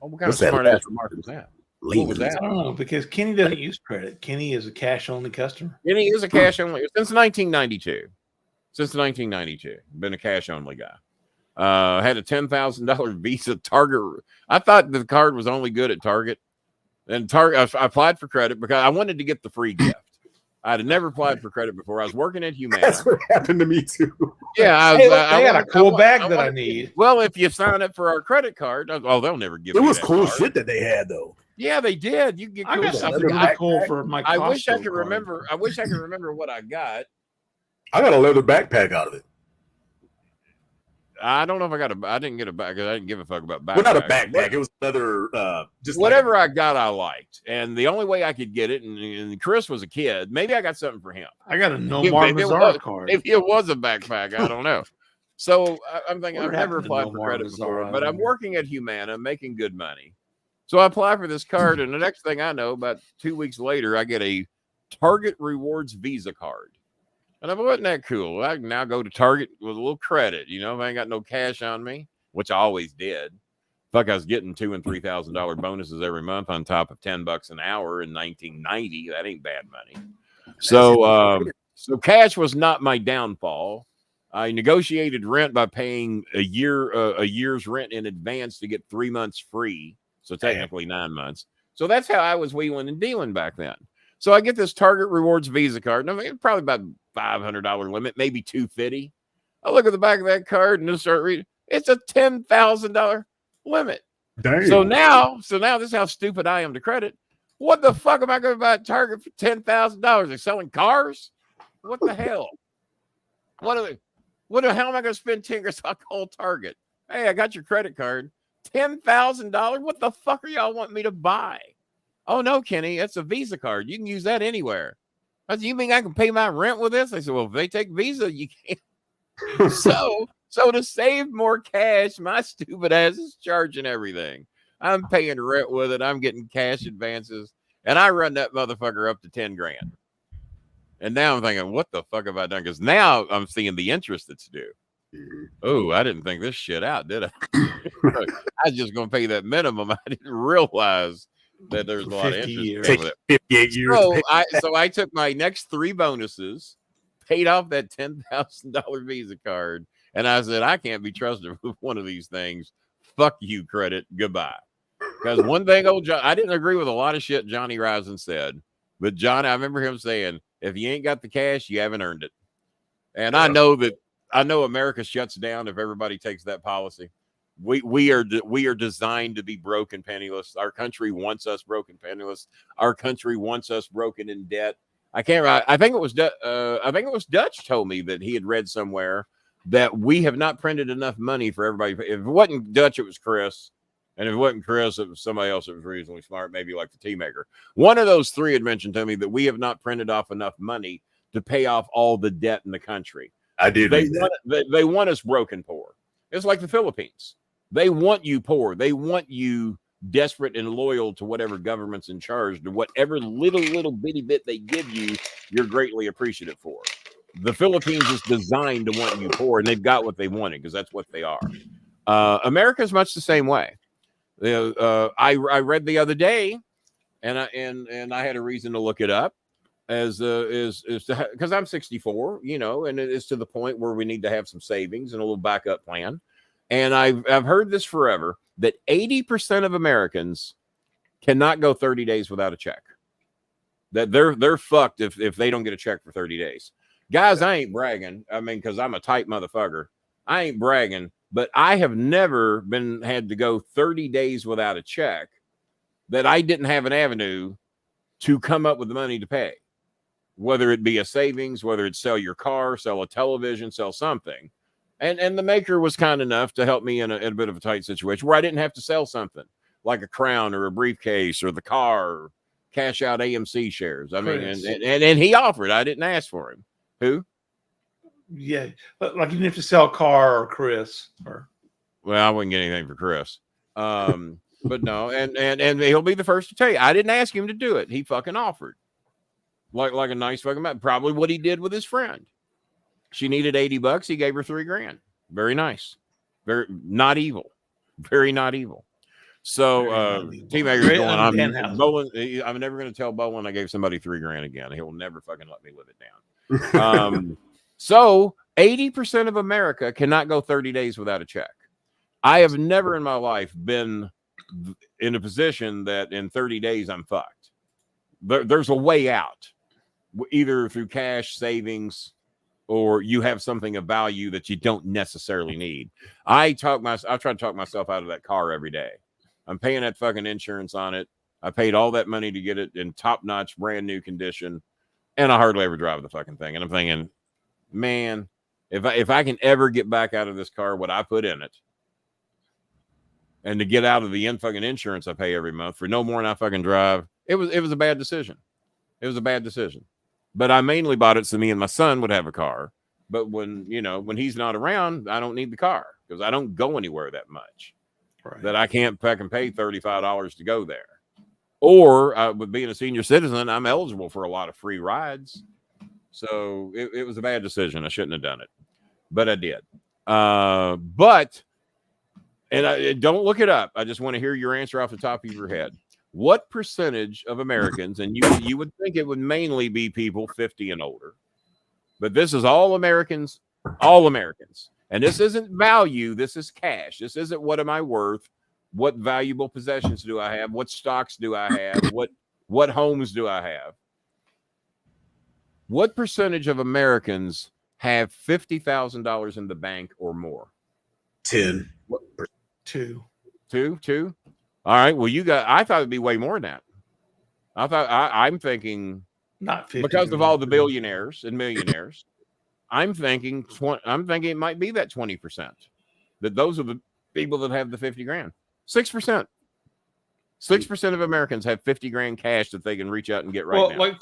Oh, what kind of smart ass remark was that? What was that? I don't know, because Kenny doesn't use credit. Kenny is a cash only customer. Kenny is a cash only since 1992. Been a cash only guy. Had a $10,000 Visa Target. I thought the card was only good at Target. And Target, I applied for credit because I wanted to get the free gift. I had never applied for credit before. I was working at Humana. That's what happened to me too. Yeah, I got a cool bag that I need. Well, if you sign up for our credit card, they'll never give. It was cool shit that they had though. Yeah, they did. You get cool stuff. Cool for my. I wish I could remember. I wish I could remember what I got. I got a leather backpack out of it. I don't know if I didn't get a bag because I didn't give a fuck about backpack. Well, not a backpack. It was leather. Just whatever I got, I liked, and the only way I could get it, and Chris was a kid. Maybe I got something for him. I got a Nomar Mazar card. If it was a backpack, I don't know. So I'm thinking I've never applied for credit before, but I'm working at Humana, making good money. So I apply for this card, and the next thing I know, about 2 weeks later, I get a Target Rewards Visa card. And I wasn't that cool. I can now go to Target with a little credit, if I ain't got no cash on me, which I always did. Fuck, I was getting $2,000 and $3,000 bonuses every month on top of $10 an hour in 1990. That ain't bad money. So cash was not my downfall. I negotiated rent by paying a year's rent in advance to get 3 months free. So technically 9 months. So that's how I was wheeling and dealing back then. So I get this Target Rewards Visa card. And I mean, probably about $500 limit, maybe $250. I look at the back of that card and just start reading. It's a $10,000 limit. Damn. So now this is how stupid I am to credit. What the fuck am I going to buy at Target for $10,000? They're selling cars? What the hell? How am I going to spend 10 grand? So I call Target. Hey, I got your credit card. $10,000? What the fuck are y'all wanting me to buy? Oh, no, Kenny, it's a Visa card. You can use that anywhere. I said, you mean I can pay my rent with this? They said, well, if they take Visa, you can't. So to save more cash, my stupid ass is charging everything. I'm paying rent with it. I'm getting cash advances. And I run that motherfucker up to 10 grand. And now I'm thinking, what the fuck have I done? Because now I'm seeing the interest that's due. Oh, I didn't think this shit out, did I? I was just going to pay that minimum. I didn't realize that there's a lot of interest. 58 years. So I took my next 3 bonuses, paid off that $10,000 Visa card, and I said, I can't be trusted with one of these things. Fuck you, credit. Goodbye. Because one thing, I didn't agree with a lot of shit Johnny Risen said, but Johnny, I remember him saying, if you ain't got the cash, you haven't earned it. And I know America shuts down if everybody takes that policy. We are designed to be broke and penniless. Our country wants us broke and penniless. Our country wants us broken in debt. I think it was Dutch told me that he had read somewhere that we have not printed enough money for everybody. If it wasn't Dutch, it was Chris. And if it wasn't Chris, it was somebody else that was reasonably smart, maybe like the tea maker. One of those 3 had mentioned to me that we have not printed off enough money to pay off all the debt in the country. I did. They want us broken poor. It's like the Philippines. They want you poor. They want you desperate and loyal to whatever government's in charge. To whatever little bitty bit they give you, you're greatly appreciative for. The Philippines is designed to want you poor, and they've got what they wanted because that's what they are. America is much the same way. I read the other day, and I had a reason to look it up, because I'm 64, and it is to the point where we need to have some savings and a little backup plan. And I've heard this forever, that 80% of Americans cannot go 30 days without a check. That they're fucked if they don't get a check for 30 days. Guys, I ain't bragging. I mean, because I'm a tight motherfucker. I ain't bragging, but I have never had to go 30 days without a check that I didn't have an avenue to come up with the money to pay. Whether it be a savings, whether it's sell your car, sell a television, sell something. And the maker was kind enough to help me in a bit of a tight situation where I didn't have to sell something like a crown or a briefcase or the car, or cash out AMC shares. I mean, and he offered. I didn't ask for him. Who? Yeah, but like you didn't have to sell a car or Chris or. Well, I wouldn't get anything for Chris. But no, and he'll be the first to tell you, I didn't ask him to do it. He fucking offered. Like a nice fucking man. Probably what he did with his friend. She needed $80. He gave her $3,000. Very nice. Very not evil. Very not evil. So teammaker's going, I'm never going to tell Bolin I gave somebody $3,000 again. He'll never fucking let me live it down. So 80% of America cannot go 30 days without a check. I have never in my life been in a position that in 30 days I'm fucked. There's a way out, either through cash, savings, or you have something of value that you don't necessarily need. I try to talk myself out of that car every day. I'm paying that fucking insurance on it. I paid all that money to get it in top-notch, brand new condition, and I hardly ever drive the fucking thing. And I'm thinking, man, if I can ever get back out of this car what I put in it, and to get out of the fucking insurance I pay every month for no more than I fucking drive, it was a bad decision. It was a bad decision. But I mainly bought it so me and my son would have a car. But when he's not around, I don't need the car because I don't go anywhere that much. Right. That I can't fucking pay $35 to go there. Or with being a senior citizen, I'm eligible for a lot of free rides. So it was a bad decision. I shouldn't have done it. But I did. Don't look it up. I just want to hear your answer off the top of your head. What percentage of Americans, and you would think it would mainly be people 50 and older, but this is all Americans. And this isn't value. This is cash. This isn't what am I worth? What valuable possessions do I have? What stocks do I have? What homes do I have? What percentage of Americans have $50,000 in the bank or more? 10. 2. All right. Well, I thought it'd be way more than that. I'm thinking not 50 because of all the billionaires and millionaires. I'm thinking it might be that 20%. That those are the people that have the $50,000. 6%. 6% of Americans have $50,000 cash that they can reach out and get right now.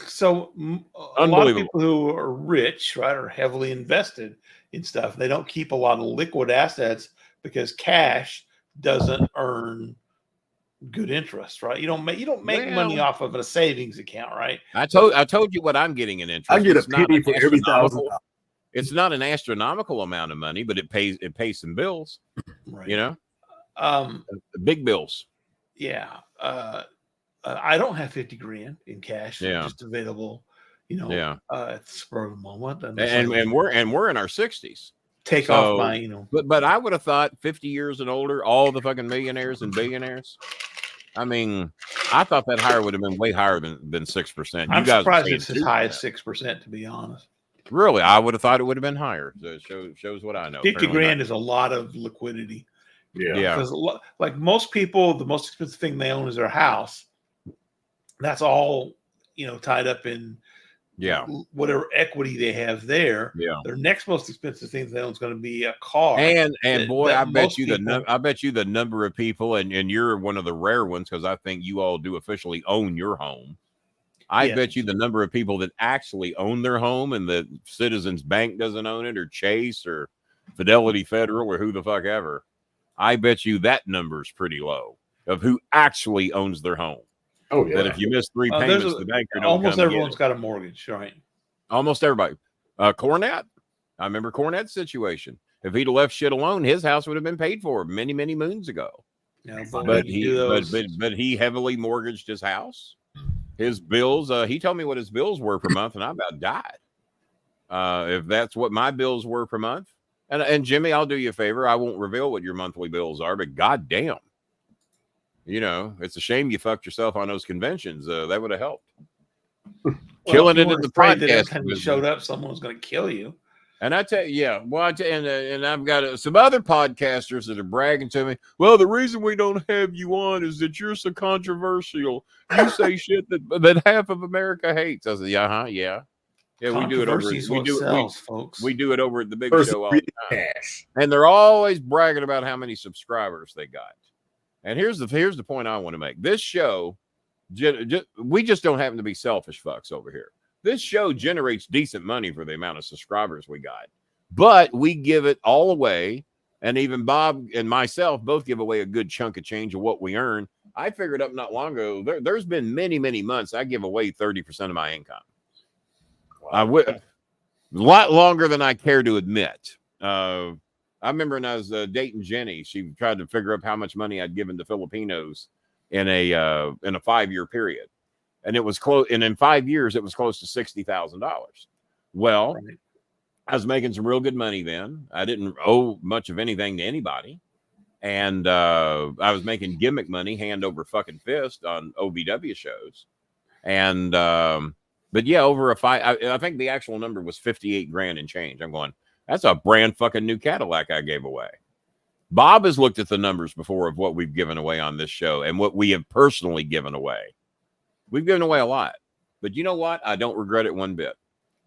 A lot of people who are rich, right, are heavily invested in stuff. They don't keep a lot of liquid assets because cash doesn't earn good interest, right? You don't make money off of a savings account, right? I told you what I'm getting in interest. I get a penny for every $1,000. It's not an astronomical amount of money, but it pays some bills. Right. Big bills. Yeah. I don't have $50,000 in cash. Yeah. Just available, at the spur of the moment. And we're in our 60s. Take off my, But I would have thought 50 years and older, all the fucking millionaires and billionaires. I mean, I thought that higher would have been way higher than 6%. I'm surprised it's as high as 6%, to be honest. Really? I would have thought it would have been higher. So it shows what I know. $50,000 is a lot of liquidity. Yeah. Because like most people, the most expensive thing they own is their house. That's all, tied up in whatever equity they have there. Yeah. Their next most expensive thing they own is going to be a car. And boy, I bet you the number of people, and you're one of the rare ones because I think you all do officially own your home. I bet you the number of people that actually own their home and the Citizens Bank doesn't own it, or Chase or Fidelity Federal or who the fuck ever. I bet you that number is pretty low of who actually owns their home. Oh, yeah. That if you miss 3 payments, the banker don't almost come everyone's got a mortgage, right? Almost everybody. Cornette. I remember Cornette's situation. If he'd have left shit alone, his house would have been paid for many, many moons ago. Yeah, But he heavily mortgaged his house. His bills, he told me what his bills were per month, and I about died. If that's what my bills were per month. And Jimmy, I'll do you a favor. I won't reveal what your monthly bills are, but goddamn, it's a shame you fucked yourself on those conventions. That would have helped. Killing it in the podcast. When you showed up, someone was going to kill you. And I tell you, and I've got some other podcasters that are bragging to me. Well, the reason we don't have you on is that you're so controversial. You say shit that half of America hates. I said, yeah. Yeah, we do it over. We do it over at the big show all the time. And they're always bragging about how many subscribers they got. And here's the point I want to make. This show, we just don't happen to be selfish fucks over here. This show generates decent money for the amount of subscribers we got, but we give it all away. And even Bob and myself both give away a good chunk of change of what we earn. I figured up not long ago, there's been many, many months I give away 30% of my income. Wow. A lot longer than I care to admit. I remember when I was dating Jenny, she tried to figure out how much money I'd given to Filipinos in a 5-year period. And it was close. And in 5 years, it was close to $60,000. Well, right. I was making some real good money then. I didn't owe much of anything to anybody. And I was making gimmick money hand over fucking fist on OVW shows. And, but yeah, over I think the actual number was 58 grand and change. I'm going, that's a brand fucking new Cadillac I gave away. Bob has looked at the numbers before of what we've given away on this show and what we have personally given away. We've given away a lot, but you know what? I don't regret it one bit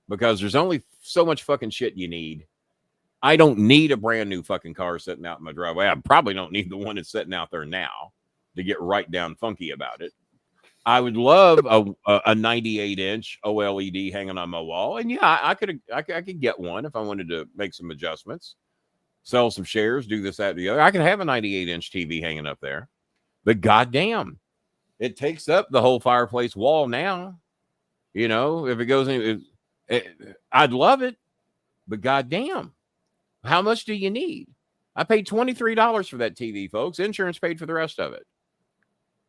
because there's only so much fucking shit you need. I don't need a brand new fucking car sitting out in my driveway. I probably don't need the one that's sitting out there now to get right down funky about it. I would love a 98-inch OLED hanging on my wall. And yeah, I could get one if I wanted to make some adjustments, sell some shares, do this, that, and the other. I could have a 98-inch TV hanging up there, but goddamn. It takes up the whole fireplace wall now. If it goes in, I'd love it, but goddamn, how much do you need? I paid $23 for that TV, folks. Insurance paid for the rest of it.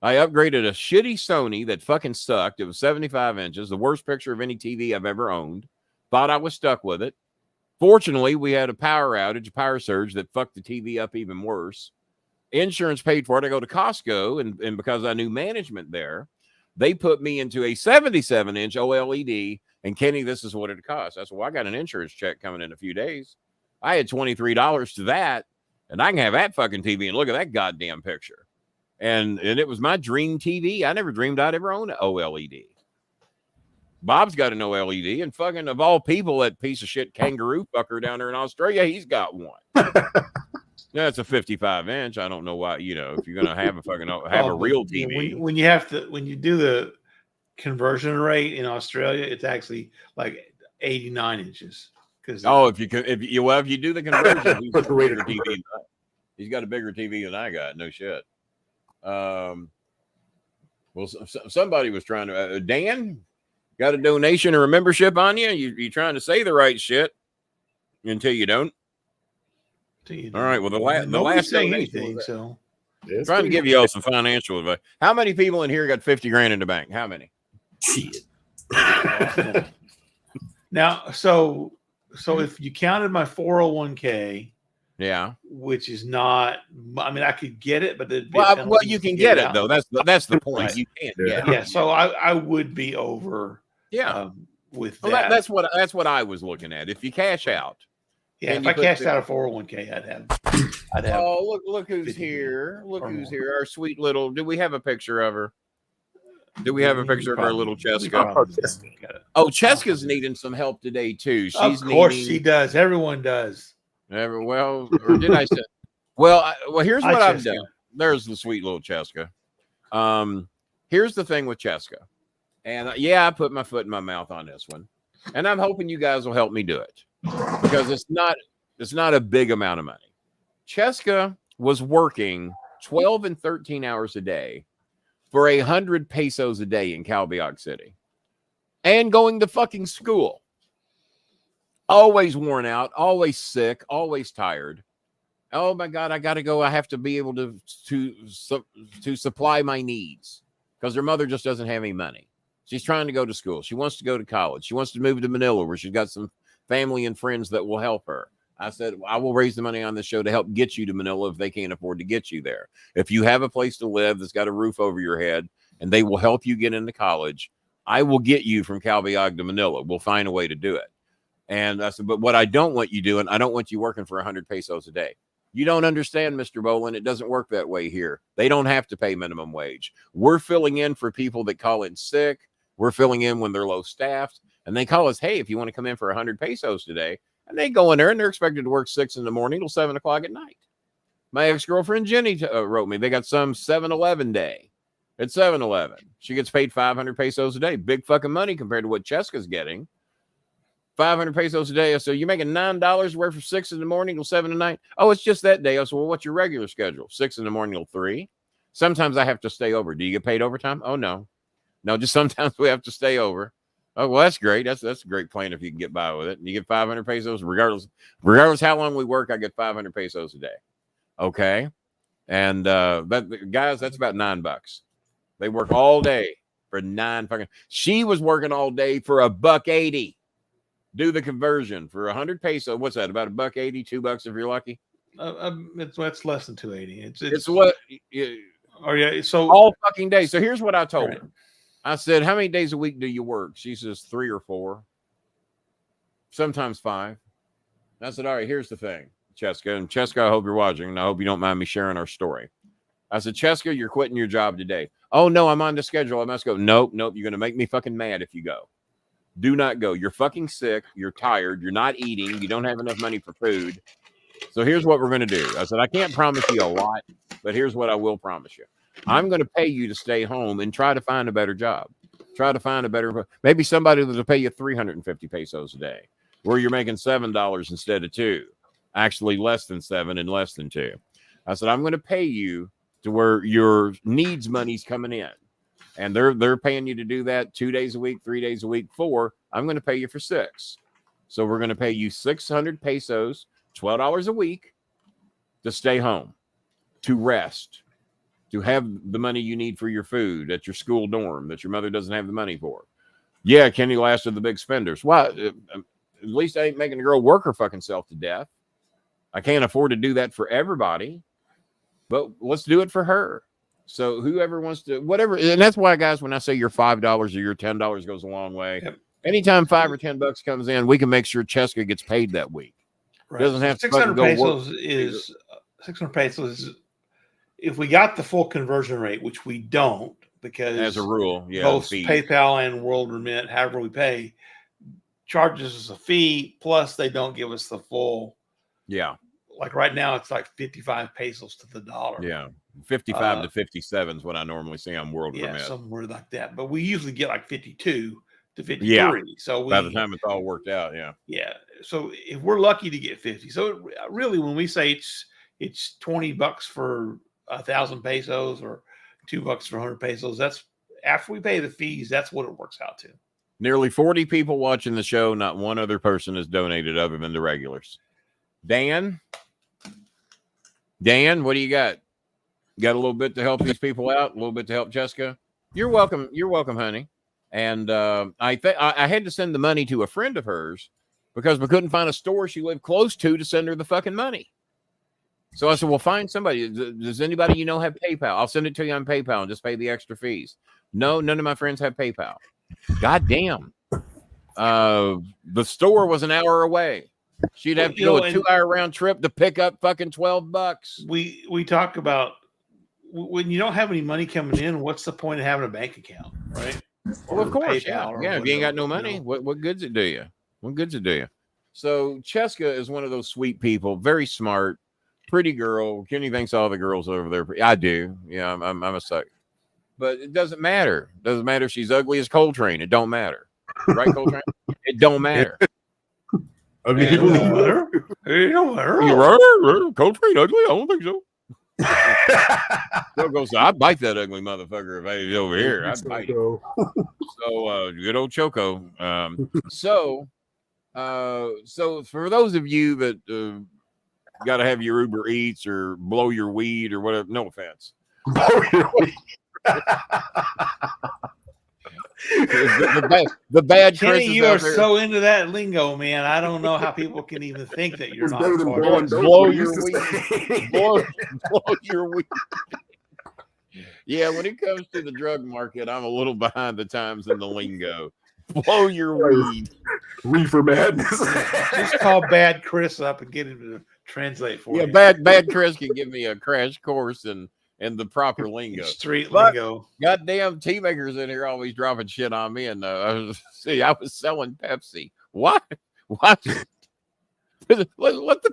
I upgraded a shitty Sony that fucking sucked. It was 75 inches, the worst picture of any TV I've ever owned. Thought I was stuck with it. Fortunately, we had a power outage, a power surge that fucked the TV up even worse. Insurance paid for it. I go to Costco, and because I knew management there, they put me into a 77-inch OLED. And Kenny, this is what it costs. I said, well, I got an insurance check coming in a few days. I had $23 to that, and I can have that fucking TV and look at that goddamn picture. And it was my dream TV. I never dreamed I'd ever own an OLED. Bob's got an OLED, and fucking of all people, that piece of shit kangaroo fucker down there in Australia, he's got one. Yeah, it's a 55-inch. I don't know why, if you're gonna have a real TV. When you do the conversion rate in Australia, it's actually like 89 inches. If you do the conversion, he's got a bigger TV than I got. No shit. Well, somebody was trying to. Dan, got a donation or a membership on you? You're trying to say the right shit until you don't. All right. Well, the last donation. So trying to give you all some financial advice. How many people in here got 50 grand in the bank? How many? Shit. Now, so if you counted my 401k, yeah, which is not. I mean, I could get it, but you can get it though. That's the point. Right. You can't get it. Yeah. So I would be over. Yeah. With that. That's what I was looking at. If you cash out. Yeah, if I cashed out a 401k, I'd have. Oh, look who's here! Look who's here! Our sweet little. Do we have a picture of her? Do we have a picture of our little Cheska? Oh, Cheska's needing some help today too. She does. Everyone does. Well, or did I say? Well, here's what I've done. There's the sweet little Cheska. Here's the thing with Cheska, and I put my foot in my mouth on this one, and I'm hoping you guys will help me do it. Because it's not a big amount of money. Cheska was working 12 and 13 hours a day for 100 pesos a day in Calbiac City and going to fucking school. always worn out, always sick, always tired. Oh my God, I got to go. I have to be able to supply my needs because her mother just doesn't have any money. She's trying to go to school. She wants to go to college. She wants to move to Manila where she's got some family and friends that will help her. I said, I will raise the money on this show to help get you to Manila if they can't afford to get you there. If you have a place to live that's got a roof over your head and they will help you get into college, I will get you from Calbayog to Manila. We'll find a way to do it. And I said, but what I don't want you doing, I don't want you working for 100 pesos a day. You don't understand, Mr. Bolin. It doesn't work that way here. They don't have to pay minimum wage. We're filling in for people that call in sick. We're filling in when they're low staffed. And they call us, hey, if you want to come in for 100 pesos today. And they go in there and they're expected to work 6 in the morning till 7 o'clock at night. My ex-girlfriend Jenny wrote me. They got some 7-Eleven day at 7-Eleven. She gets paid 500 pesos a day. Big fucking money compared to what Cheska's getting. 500 pesos a day. So you're making $9 work from 6 in the morning till 7 at night. Oh, it's just that day. I said, well, what's your regular schedule? 6 in the morning till 3. Sometimes I have to stay over. Do you get paid overtime? Oh, no. No, just sometimes we have to stay over. Oh, well, that's great. That's a great plan if you can get by with it. And you get 500 pesos regardless how long we work. I get 500 pesos a day. Okay. And guys, that's about $9. They work all day for $9 She was working all day for $1.80. Do the conversion for 100 pesos. What's that? About $1.80, $2 if you're lucky. It's less than 280. It's what. Oh yeah. So all fucking day. So here's what I told her. I said, how many days a week do you work? She says 3 or 4, sometimes 5. I said, all right, here's the thing, Cheska. And Cheska, I hope you're watching, and I hope you don't mind me sharing our story. I said, Cheska, you're quitting your job today. Oh, no, I'm on the schedule. I must go. Nope. You're going to make me fucking mad if you go. Do not go. You're fucking sick. You're tired. You're not eating. You don't have enough money for food. So here's what we're going to do. I said, I can't promise you a lot, but here's what I will promise you. I'm going to pay you to stay home and try to find a better job. Try to find a better, maybe somebody that'll pay you 350 pesos a day, where you're making $7 instead of 2, actually less than 7 and less than 2. I said, I'm going to pay you to where your needs money's coming in. And they're paying you to do that 2 days a week, 3 days a week, 4. I'm going to pay you for 6. So we're going to pay you 600 pesos, $12 a week to stay home, to rest, to have the money you need for your food at your school dorm that your mother doesn't have the money for. Yeah, Kenny Last of the big spenders. Why? At least I ain't making a girl work her fucking self to death. I can't afford to do that for everybody, but let's do it for her. So whoever wants to, whatever. And that's why, guys, when I say your $5 or your $10 goes a long way. Yep. Anytime $5 or $10 comes in, we can make sure Cheska gets paid that week. Right. Doesn't have 600 pesos is 600 pesos. If we got the full conversion rate, which we don't, because as a rule, yeah, both PayPal and World Remit, however we pay, charges us a fee. Plus, they don't give us the full. Yeah. Like right now, it's like 55 pesos to the dollar. Yeah. 55 to 57 is what I normally see on World Remit. Somewhere like that. But we usually get like 52 to 53. Yeah. So by the time it's all worked out, yeah. Yeah. So if we're lucky to get 50. So really, when we say it's $20 for 1,000 pesos or $2 for 100 pesos, that's after we pay the fees, that's what it works out to. Nearly 40 people watching the show. Not one other person has donated other than the regulars. Dan, what do you got? Got a little bit to help these people out, a little bit to help Cheska? You're welcome. You're welcome, honey. And I had to send the money to a friend of hers because we couldn't find a store she lived close to send her the fucking money. So I said, well, find somebody. Does anybody you know have PayPal? I'll send it to you on PayPal and just pay the extra fees. No, none of my friends have PayPal. God damn. The store was an hour away. She'd have to go a 2-hour round trip to pick up fucking $12. We talk about when you don't have any money coming in, what's the point of having a bank account, right? Well, of course, yeah. If you ain't got no money, what good's it do you? What good's it do you? So Cheska is one of those sweet people, very smart, pretty girl. Kenny thinks all the girls over there. I do. Yeah, I'm a sucker. But it doesn't matter. It doesn't matter if she's ugly as Coltrane. It don't matter. Right, Coltrane? It don't matter. I mean, it don't matter. It don't matter. You're right. Coltrane ugly? I don't think so. I'd bite that ugly motherfucker if I was over here. I'd bite it. So good old Choco. So So for those of you that got to have your Uber Eats or blow your weed or whatever, no offense. Blow your weed. the bad Kenny, Chris you are so into that lingo, man. I don't know how people can even think that you're not. Blow your weed. blow your weed. Yeah, when it comes to the drug market, I'm a little behind the times in the lingo. Blow your weed. Reefer madness. Just call Bad Chris up and get him to translate for you. Yeah, bad Chris can give me a crash course in the proper lingo. Street lingo. Goddamn tea makers in here always dropping shit on me. And I was selling Pepsi. What? Let the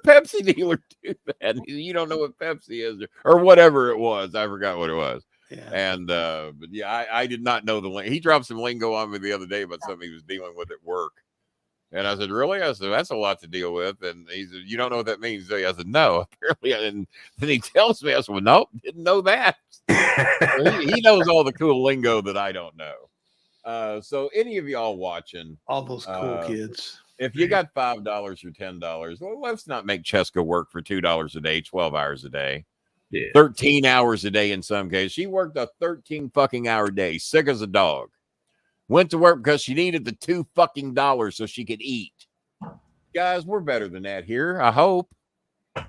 Pepsi dealer do that. You don't know what Pepsi is or whatever it was. I forgot what it was. Yeah. And but yeah, I did not know the lingo. He dropped some lingo on me the other day about something he was dealing with at work. And I said, really? I said, that's a lot to deal with. And he said, you don't know what that means. I said, no, apparently. And then he tells me, I said, well, nope, didn't know that. he knows all the cool lingo that I don't know. So any of y'all watching, all those cool kids, if you got $5 or $10, well, let's not make Cheska work for $2 a day, 12 hours a day. Yeah. 13 hours a day in some cases. She worked a 13 fucking hour day, sick as a dog. Went to work because she needed the $2 fucking so she could eat. Guys, we're better than that here. I hope. And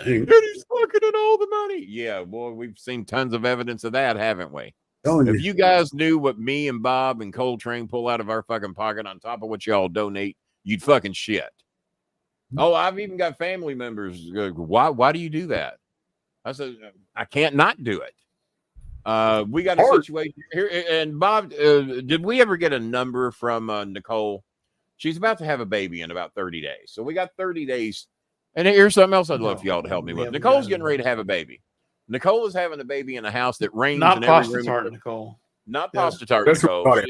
he's fucking at all the money. Yeah, boy, we've seen tons of evidence of that, haven't we? If you guys knew what me and Bob and Coltrane pull out of our fucking pocket on top of what y'all donate, you'd fucking shit. Oh, I've even got family members. Why do you do that? I said, I can't not do it. We got a situation here. And Bob, did we ever get a number from Nicole? She's about to have a baby in about 30 days. So we got 30 days. And here's something else I'd love for y'all to help me with. Nicole's getting ready to have a baby. Nicole is having a baby in a house that rains not in every room. Tart, Nicole. Not pasta tart, Nicole.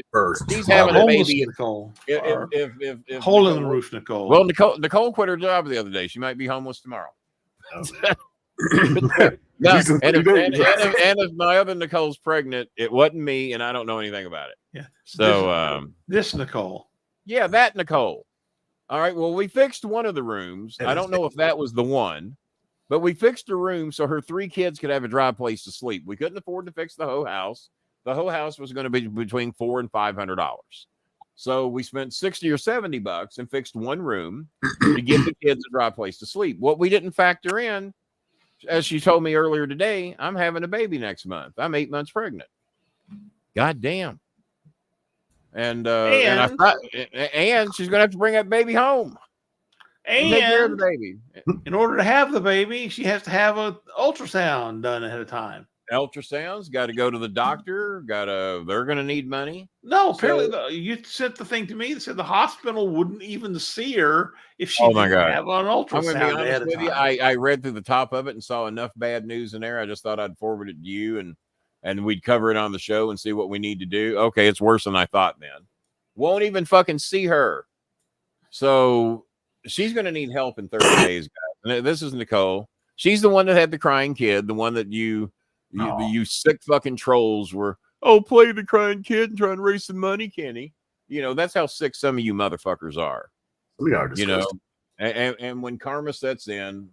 She's having a baby. Nicole. If hole in the roof, Nicole. Well, Nicole quit her job the other day. She might be homeless tomorrow. No, and if my other Nicole's pregnant, it wasn't me, and I don't know anything about it. Yeah. So this Nicole. Yeah, that Nicole. All right. Well, we fixed one of the rooms. I don't know if that was the one, but we fixed a room so her 3 kids could have a dry place to sleep. We couldn't afford to fix the whole house. The whole house was going to be between $400 and $500. So we spent $60 or $70 and fixed one room to give the kids a dry place to sleep. What we didn't factor in, as she told me earlier today, I'm having a baby next month. I'm 8 months pregnant. God damn. And I thought, and she's gonna have to bring that baby home. And take care of the baby. In order to have the baby, she has to have an ultrasound done ahead of time. Ultrasounds, got to go to the doctor. They're gonna need money. No, apparently you sent the thing to me that said the hospital wouldn't even see her if she didn't have an ultrasound. I'm gonna be honest with you. I read through the top of it and saw enough bad news in there. I just thought I'd forward it to you and we'd cover it on the show and see what we need to do. Okay, it's worse than I thought, man. Won't even fucking see her. So she's going to need help in 30 days, guys. And this is Nicole. She's the one that had the crying kid, the one that you sick fucking trolls were, play the crying kid and try and raise some money, Kenny. You know, that's how sick some of you motherfuckers are. We are, you know, and when karma sets in,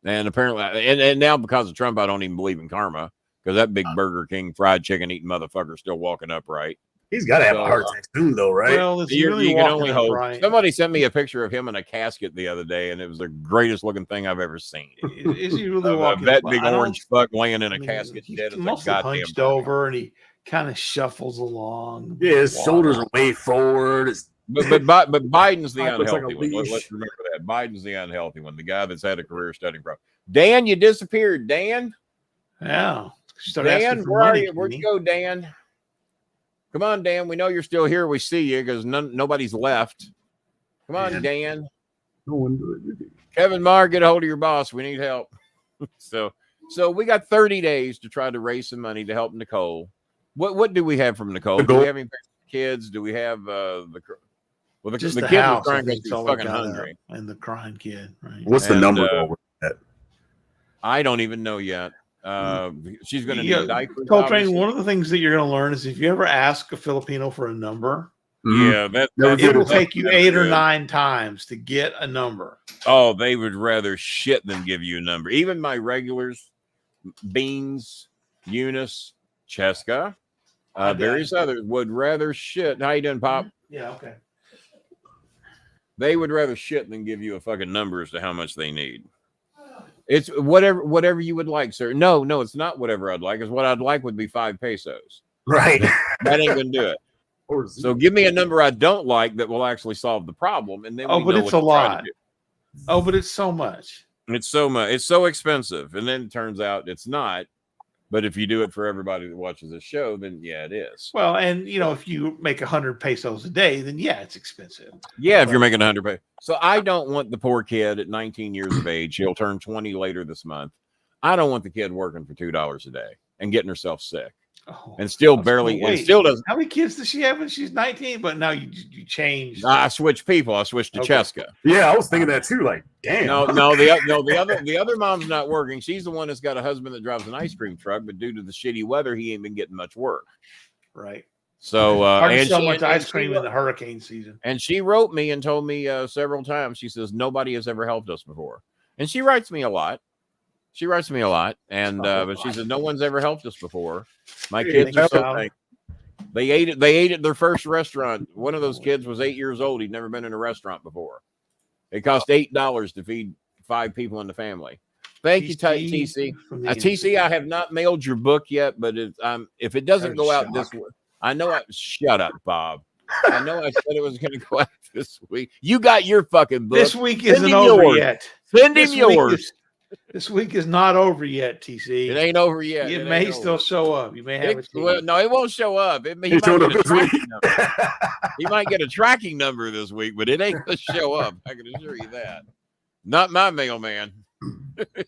and apparently, and now because of Trump, I don't even believe in karma. Because that big Burger King fried chicken eating motherfucker still walking upright. He's got to have a heart attack soon, though, right? Well, you can only hope. Right. Somebody sent me a picture of him in a casket the other day, and it was the greatest looking thing I've ever seen. Is he really walking? That big orange fuck laying in a casket, dead as a goddamn hunched over, and he kind of shuffles along. Yeah, his shoulders are way forward. But Biden's the unhealthy one. Let's remember that. Biden's the unhealthy one, the guy that's had a career studying problem. Dan, you disappeared. Dan? Yeah. Dan, where are you? Where'd you go, Dan? Come on, Dan. We know you're still here. We see you because nobody's left. Come on, Dan. No one do it. Kevin Marr, get a hold of your boss. We need help. So we got 30 days to try to raise some money to help Nicole. What do we have from Nicole? Do we have any kids? Do we have the kid was crying because he's fucking hungry, and the crying kid? Right. What's the number over that? I don't even know yet. She's going to need diapers. Coltrane, one of the things that you're going to learn is if you ever ask a Filipino for a number, Yeah, it will take you 8 or 9 times to get a number. Oh, they would rather shit than give you a number. Even my regulars, Beans, Eunice, Cheska, various others would rather shit. How you doing, Pop? Yeah, okay. They would rather shit than give you a fucking number as to how much they need. It's whatever you would like, sir. No, it's not whatever I'd like. It's what I'd like would be 5 pesos. Right. That ain't gonna do it. So give me a number I don't like that will actually solve the problem, and then but it's a lot. But it's so much. It's so much. It's so expensive, and then it turns out it's not. But if you do it for everybody that watches the show, then yeah, it is. Well, and if you make 100 pesos a day, then yeah, it's expensive. Yeah, if you're making 100 pesos. So I don't want the poor kid at 19 years of age. He'll turn 20 later this month. I don't want the kid working for $2 a day and getting herself sick. And still barely, and still doesn't. How many kids does she have when she's 19? But now you changed. I switched people. I switched to Cheska. Yeah, I was thinking that too. Like, damn. The other mom's not working. She's the one that's got a husband that drives an ice cream truck, but due to the shitty weather, he ain't been getting much work. Right. So, hard to sell much ice cream in the hurricane season. And she wrote me and told me several times. She says nobody has ever helped us before, and she writes me a lot. And but she said no one's ever helped us before. My kids are so thankful. They ate at their first restaurant. One of those kids was 8 years old. He'd never been in a restaurant before. It cost $8 to feed 5 people in the family. Thank you, TC. TC, I have not mailed your book yet, but if it doesn't go out this week, I know. Shut up, Bob. I know I said it was going to go out this week. You got your fucking book. This week isn't over yet. Send him yours. This week is not over yet, TC. It ain't over yet. It may still show up. You may have it. Well, no, it won't show up. He might get a tracking number this week, but it ain't going to show up. I can assure you that. Not my mailman.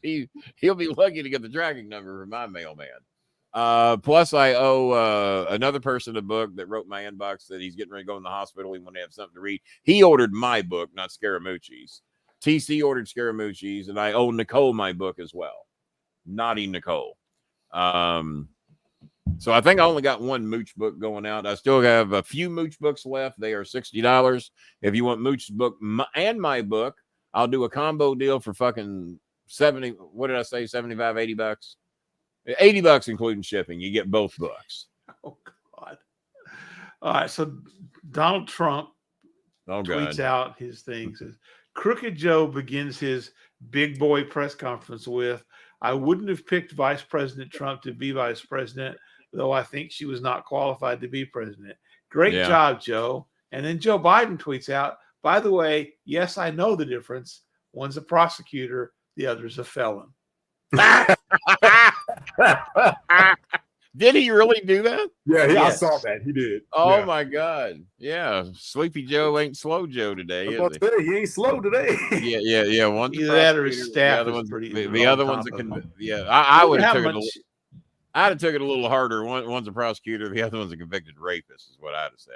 He'll be lucky to get the tracking number from my mailman. Plus, I owe another person a book that wrote my inbox that he's getting ready to go in the hospital. He want to have something to read. He ordered my book, not Scaramucci's. TC ordered Scaramucci's, and I owe Nicole my book as well. Naughty Nicole. So I think I only got one Mooch book going out. I still have a few Mooch books left. They are $60. If you want Mooch's book and my book, I'll do a combo deal for fucking 70. What did I say? 75, 80 bucks. 80 bucks including shipping. You get both books. Oh God. All right. So Donald Trump tweets out his thing. Says Crooked Joe begins his big boy press conference with, I wouldn't have picked Vice President Trump to be vice president, though I think she was not qualified to be president. Great job, Joe. And then Joe Biden tweets out, by the way, yes, I know the difference. One's a prosecutor, the other's a felon. Did he really do that? Yeah, I saw that. He did. Oh my God. Yeah. Sleepy Joe ain't slow Joe today, is he? He ain't slow today. Yeah. One's either that or his staff is pretty. The other one's I would have took it. I'd have took it a little harder. One's a prosecutor, the other one's a convicted rapist, is what I'd have said.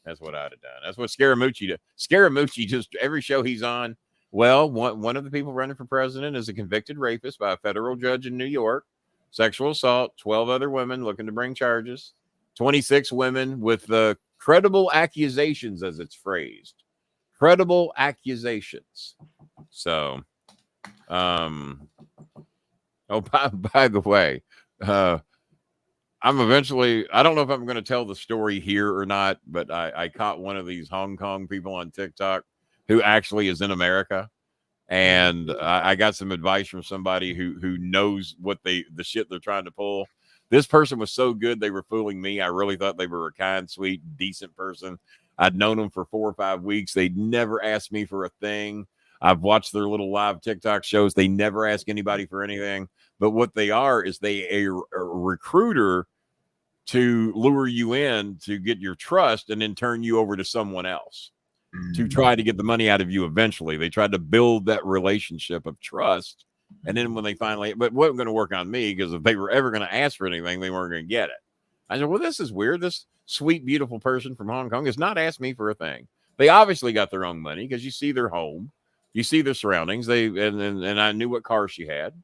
That's what I'd have done. That's what Scaramucci did. Scaramucci, just every show he's on. Well, one of the people running for president is a convicted rapist by a federal judge in New York. Sexual assault, 12 other women looking to bring charges, 26 women with credible accusations, as it's phrased. Credible accusations. So, by the way, I don't know if I'm going to tell the story here or not, but I caught one of these Hong Kong people on TikTok who actually is in America. And I got some advice from somebody who knows what the shit they're trying to pull. This person was so good, they were fooling me. I really thought they were a kind, sweet, decent person. I'd known them for 4 or 5 weeks. They'd never asked me for a thing. I've watched their little live TikTok shows. They never ask anybody for anything. But what they are is a recruiter to lure you in to get your trust and then turn you over to someone else to try to get the money out of you eventually. They tried to build that relationship of trust. And then when they finally, but it wasn't going to work on me, because if they were ever going to ask for anything, they weren't going to get it. I said, well, this is weird. This sweet, beautiful person from Hong Kong has not asked me for a thing. They obviously got their own money, because you see their home, you see their surroundings. And I knew what car she had,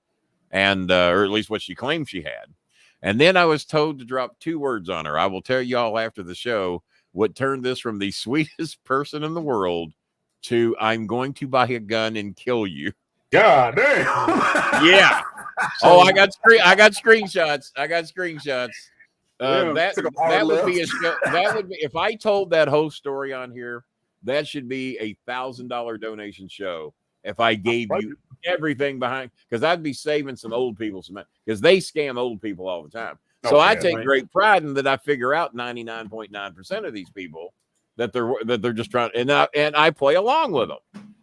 and or at least what she claimed she had. And then I was told to drop 2 words on her. I will tell y'all after the show what turned this from the sweetest person in the world to I'm going to buy a gun and kill you. God damn. Yeah. Oh, I got screenshots. That would be a show. That would be, if I told that whole story on here, that should be a $1,000 donation show. If I gave you everything behind, because I'd be saving some old people some money, because they scam old people all the time. So I take great pride in that. I figure out 99.9% of these people that they're just trying, and I play along with them.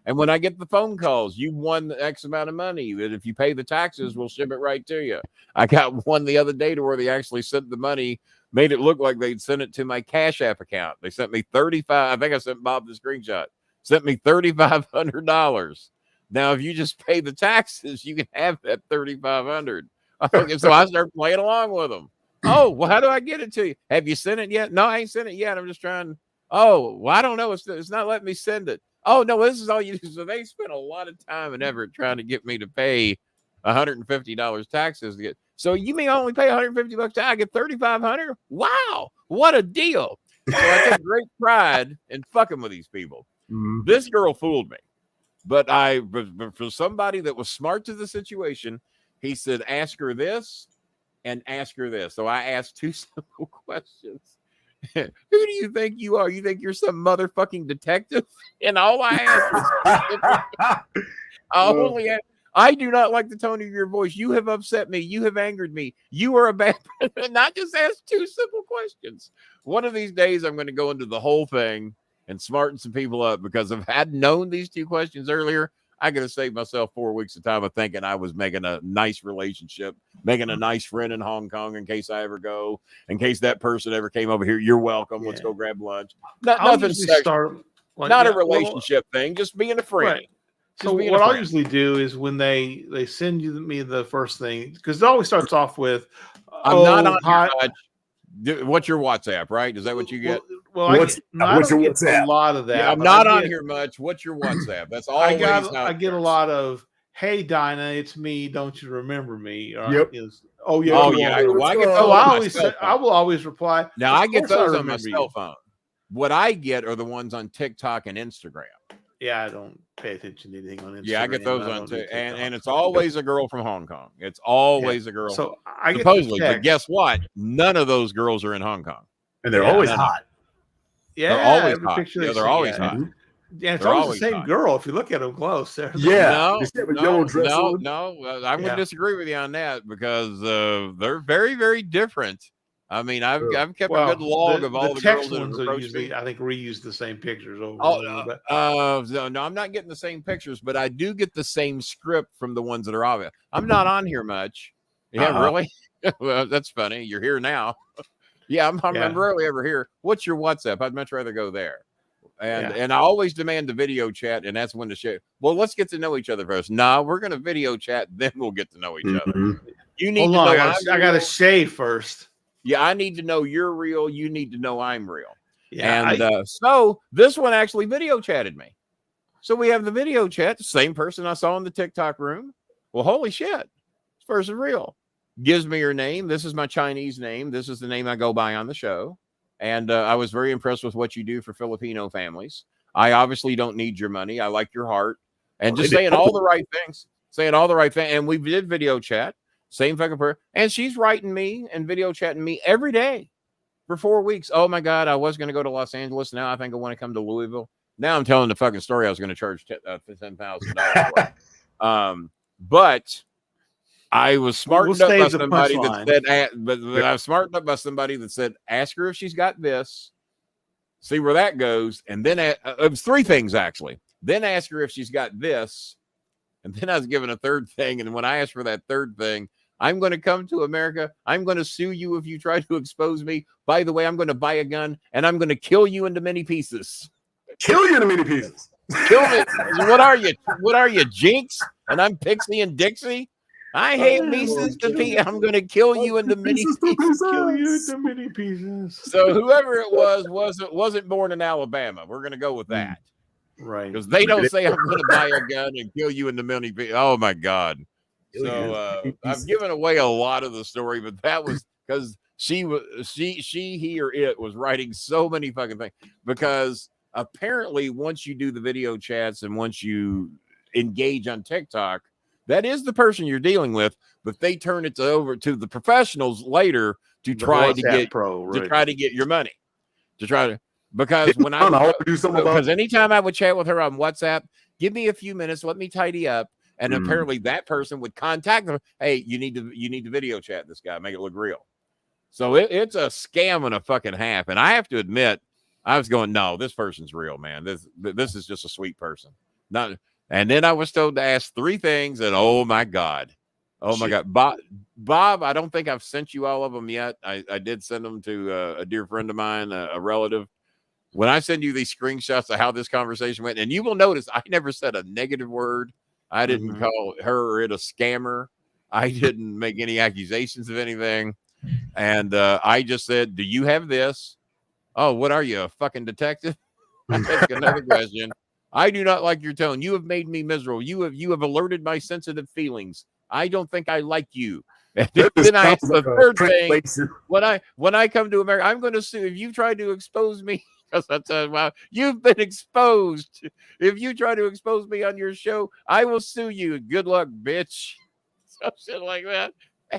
And when I get the phone calls, you won X amount of money, that if you pay the taxes, we'll ship it right to you. I got one the other day to where they actually sent the money, made it look like they'd sent it to my Cash App account. They sent me I think I sent Bob the screenshot, sent me $3,500. Now, if you just pay the taxes, you can have that $3,500. So I start playing along with them. Oh, well, how do I get it to you? Have you sent it yet? No, I ain't sent it yet. I'm just trying. Oh, well, I don't know. It's not letting me send it. Oh, no, this is all you do. So they spent a lot of time and effort trying to get me to pay $150 taxes to get. So you mean I only pay $150 I get $3,500? Wow, what a deal. So I take great pride in fucking with these people. This girl fooled me. But for somebody that was smart to the situation, he said, ask her this and ask her this. So I asked 2 simple questions. Who do you think you are? You think you're some motherfucking detective? And all I asked I do not like the tone of your voice. You have upset me. You have angered me. You are a bad person. Not just ask 2 simple questions. One of these days, I'm going to go into the whole thing and smarten some people up, because if I had known these 2 questions earlier, I could have saved myself 4 weeks of time of thinking I was making a nice relationship, making a nice friend in Hong Kong in case I ever go, in case that person ever came over here. You're welcome. Let's go grab lunch. Nothing sexual. Not a relationship thing, just being a friend. Right. So what I'll usually do is when they send me the first thing, because it always starts off with, I'm not on here much. What's your WhatsApp, right? Is that what you get? Well, what's your WhatsApp? A lot of that. Yeah, I'm not on here much. What's your WhatsApp? That's all I get a lot of, hey, Dinah, it's me. Don't you remember me? Or yep. Oh, yeah. Oh, yeah. I will always reply. Now, I get those on my cell phone. What I get are the ones on TikTok and Instagram. Yeah, I don't pay attention to anything on Instagram. Yeah, I get those on TikTok. And it's always a girl from Hong Kong. It's always a girl. So I get supposedly, but guess what? None of those girls are in Hong Kong. And they're always hot. Yeah, they're always hot. Yeah, they're always hot. Yeah, it's always the same girl if you look at them close. No, I'm going to disagree with you on that, because they're very, very different. I mean, I've kept a good log of all the girls that have approached me. I think reuse the same pictures over. No, I'm not getting the same pictures, but I do get the same script from the ones that are obvious. I'm not on here much. Yeah, really? Well, that's funny. You're here now. Yeah, I'm rarely ever here. What's your WhatsApp? I'd much rather go there. And I always demand the video chat, and that's when the shit. Well, let's get to know each other first. No, we're going to video chat, then we'll get to know each other. You need to know. I got to shave first. Yeah, I need to know you're real. You need to know I'm real. Yeah, and so this one actually video chatted me. So we have the video chat. Same person I saw in the TikTok room. Well, holy shit, this person's real. Gives me her name. This is my Chinese name. This is the name I go by on the show. And I was very impressed with what you do for Filipino families. I obviously don't need your money. I like your heart. And just saying all the right things. And we did video chat. Same fucking person. And she's writing me and video chatting me every day for 4 weeks. Oh, my God. I was going to go to Los Angeles. Now I think I want to come to Louisville. Now I'm telling the fucking story I was going to charge $10,000. But I was smartened up by somebody that said, ask her if she's got this, see where that goes. And then it was 3 things, actually. Then ask her if she's got this. And then I was given a 3rd thing. And when I asked for that 3rd thing, I'm going to come to America. I'm going to sue you if you try to expose me. By the way, I'm going to buy a gun and I'm going to kill you into many pieces. Kill you into many pieces. Kill me. What are you? What are you, Jinx? And I'm Pixie and Dixie. I hate pieces to pieces. I'm going to kill you into many pieces. Kill you into many pieces. So whoever it wasn't born in Alabama. We're going to go with that. Right. Because they don't say I'm going to buy a gun and kill you into many pieces. Oh, my God. So I've given away a lot of the story, but that was because he or it was writing so many fucking things because apparently once you do the video chats and once you engage on TikTok, that is the person you're dealing with, but they turn it over to the professionals later to try to get your money, because when because anytime I would chat with her on WhatsApp, give me a few minutes, let me tidy up. And apparently that person would contact them. Hey, you need to video chat this guy, make it look real. So it's a scam and a fucking half. And I have to admit, I was going, no, this person's real, man. This is just a sweet person. And then I was told to ask 3 things, and oh my God, Bob, I don't think I've sent you all of them yet. I did send them to a dear friend of mine, a relative. When I send you these screenshots of how this conversation went, and you will notice I never said a negative word. I didn't call her or it a scammer. I didn't make any accusations of anything. And I just said, do you have this? Oh, what are you, a fucking detective? I ask another question. I do not like your tone. You have made me miserable. You have alerted my sensitive feelings. I don't think I like you. And then I asked the third thing. When I come to America, I'm going to sue if you try to expose me. Because that's wow, you've been exposed. If you try to expose me on your show, I will sue you. Good luck, bitch. Some shit like that.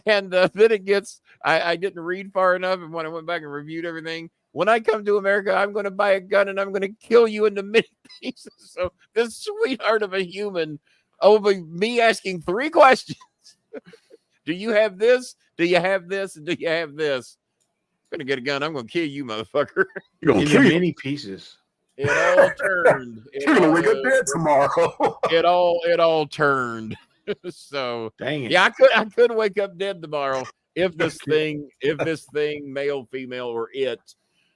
And then it gets, I didn't read far enough. And when I went back and reviewed everything, when I come to America, I'm going to buy a gun and I'm going to kill you into many pieces. So this sweetheart of a human, over me asking 3 questions. Do you have this? Do you have this? Do you have this? I'm going to get a gun. I'm going to kill you, motherfucker. You're going to kill many pieces. It all turned. You're going to wake up dead tomorrow. It all turned. So dang it. Yeah, I could wake up dead tomorrow if this thing, male, female, or it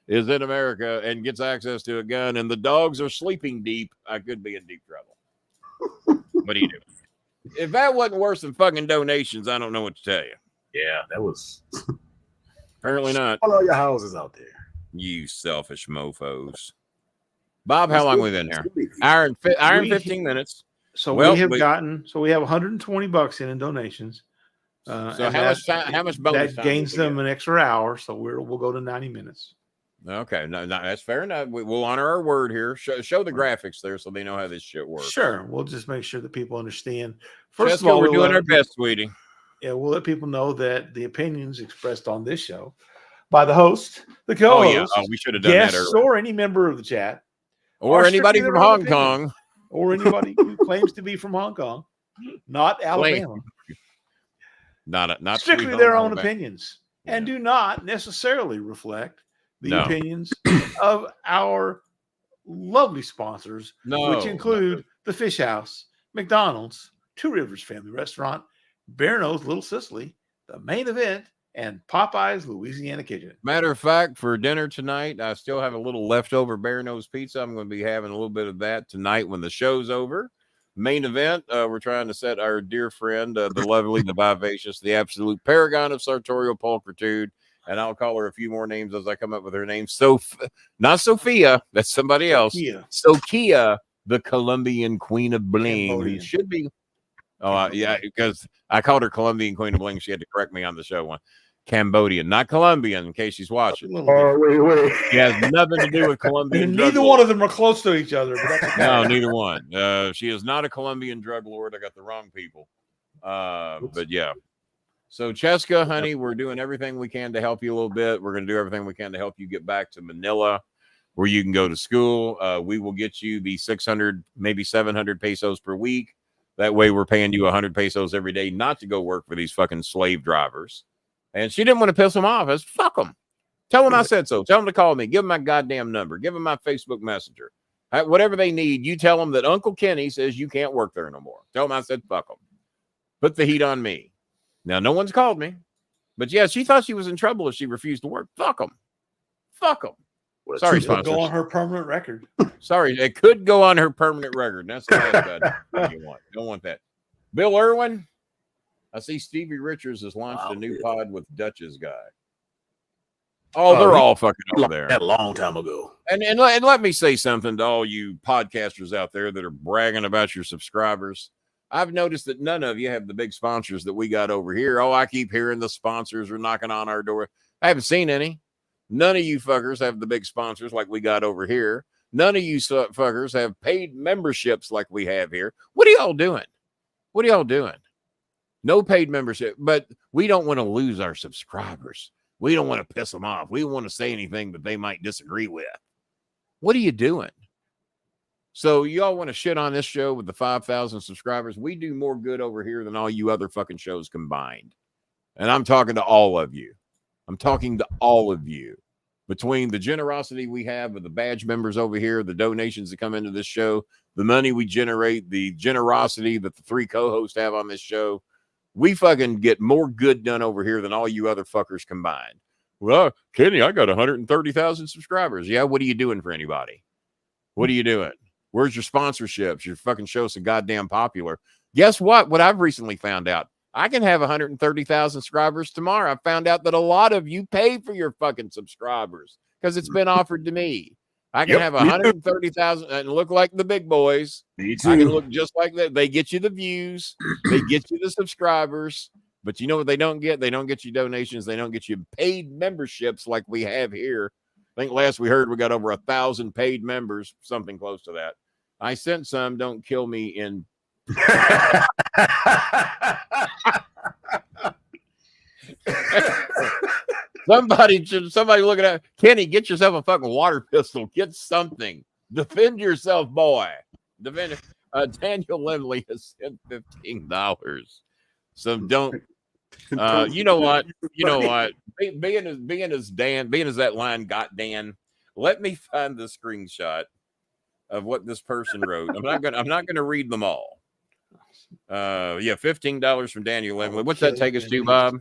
is in America and gets access to a gun and the dogs are sleeping deep, I could be in deep trouble. What do you do? If that wasn't worse than fucking donations, I don't know what to tell you. Yeah, that was. Apparently not. All your houses out there. You selfish mofos. Bob, how long have we been here? Hour and 15 minutes. So we have $120 in donations. So how much bonus that gains them an extra hour? So we'll go to 90 minutes. Okay, no, that's fair enough. We'll honor our word here. Show the graphics there so they know how this shit works. Sure, we'll just make sure that people understand. First of all, we're doing our best, sweetie. Yeah, we'll let people know that the opinions expressed on this show by the host, the co-host, we should have done that earlier, or any member of the chat, or anybody from Hong Kong, or anybody who claims to be from Hong Kong, not Alabama. Not strictly their own opinions, and do not necessarily reflect the opinions of our lovely sponsors, which include the Fish House, McDonald's, Two Rivers Family Restaurant, Bear Nose Little Sicily, The Main Event, and Popeye's Louisiana Kitchen. Matter of fact, for dinner tonight, I still have a little leftover Bear Nose pizza. I'm going to be having a little bit of that tonight when the show's over. Main Event, we're trying to set our dear friend, the lovely, the vivacious, the absolute paragon of sartorial pulchritude, and I'll call her a few more names as I come up with her name. Not Sophia, that's somebody else. Sophia, the Colombian Queen of Bling, who should be. Oh, yeah, because I called her Colombian Queen of Bling. She had to correct me on the show one. Cambodian, not Colombian, in case she's watching. Wait. She has nothing to do with Colombian. Neither one of them are close to each other. But that's okay. No, neither one. She is not a Colombian drug lord. I got the wrong people. But yeah. So, Cheska, honey, we're doing everything we can to help you a little bit. We're going to do everything we can to help you get back to Manila, where you can go to school. We will get you the 600, maybe 700 pesos per week. That way, we're paying you 100 pesos every day not to go work for these fucking slave drivers. And she didn't want to piss them off. I said, fuck them. Tell them I said so. Tell them to call me. Give them my goddamn number. Give them my Facebook Messenger. Whatever they need, you tell them that Uncle Kenny says you can't work there no more. Tell them I said, fuck them. Put the heat on me. Now, no one's called me. But, yeah, she thought she was in trouble if she refused to work. Fuck them. Fuck them. Sorry, sponsors. Go on her permanent record. Sorry, it could go on her permanent record. That's the last bad you want. Don't want that. Bill Irwin. I see Stevie Richards has launched a new pod with Dutch's guy. Oh, they're all fucking over there. That a long time ago. And let me say something to all you podcasters out there that are bragging about your subscribers. I've noticed that none of you have the big sponsors that we got over here. Oh, I keep hearing the sponsors are knocking on our door. I haven't seen any. None of you fuckers have the big sponsors like we got over here. None of you fuckers have paid memberships like we have here. What are y'all doing? What are y'all doing? No paid membership, but we don't want to lose our subscribers. We don't want to piss them off. We don't want to say anything that they might disagree with. What are you doing? So y'all want to shit on this show with the 5,000 subscribers? We do more good over here than all you other fucking shows combined. And I'm talking to all of you. I'm talking to all of you. Between the generosity we have with the badge members over here, the donations that come into this show, the money we generate, the generosity that the 3 co-hosts have on this show, we fucking get more good done over here than all you other fuckers combined. Well, Kenny, I got 130,000 subscribers. Yeah, what are you doing for anybody? What are you doing? Where's your sponsorships? Your fucking show's so goddamn popular. Guess what? What I've recently found out. I can have 130,000 subscribers tomorrow. I found out that a lot of you pay for your fucking subscribers because it's been offered to me. I can have 130,000 and look like the big boys. Me too. I can look just like that. They get you the views. They get you the subscribers. But you know what they don't get? They don't get you donations. They don't get you paid memberships like we have here. I think last we heard we got over 1,000 paid members, something close to that. I sent some. Don't kill me in. Somebody looking at Kenny, get yourself a fucking water pistol. Get something. Defend yourself, boy. Defend. Daniel Lemley has sent $15. So don't. You know what? You know what? Being as that line got Dan. Let me find the screenshot of what this person wrote. I'm not gonna read them all. Yeah, $15 from Daniel Lemley. What's that take us to, Bob?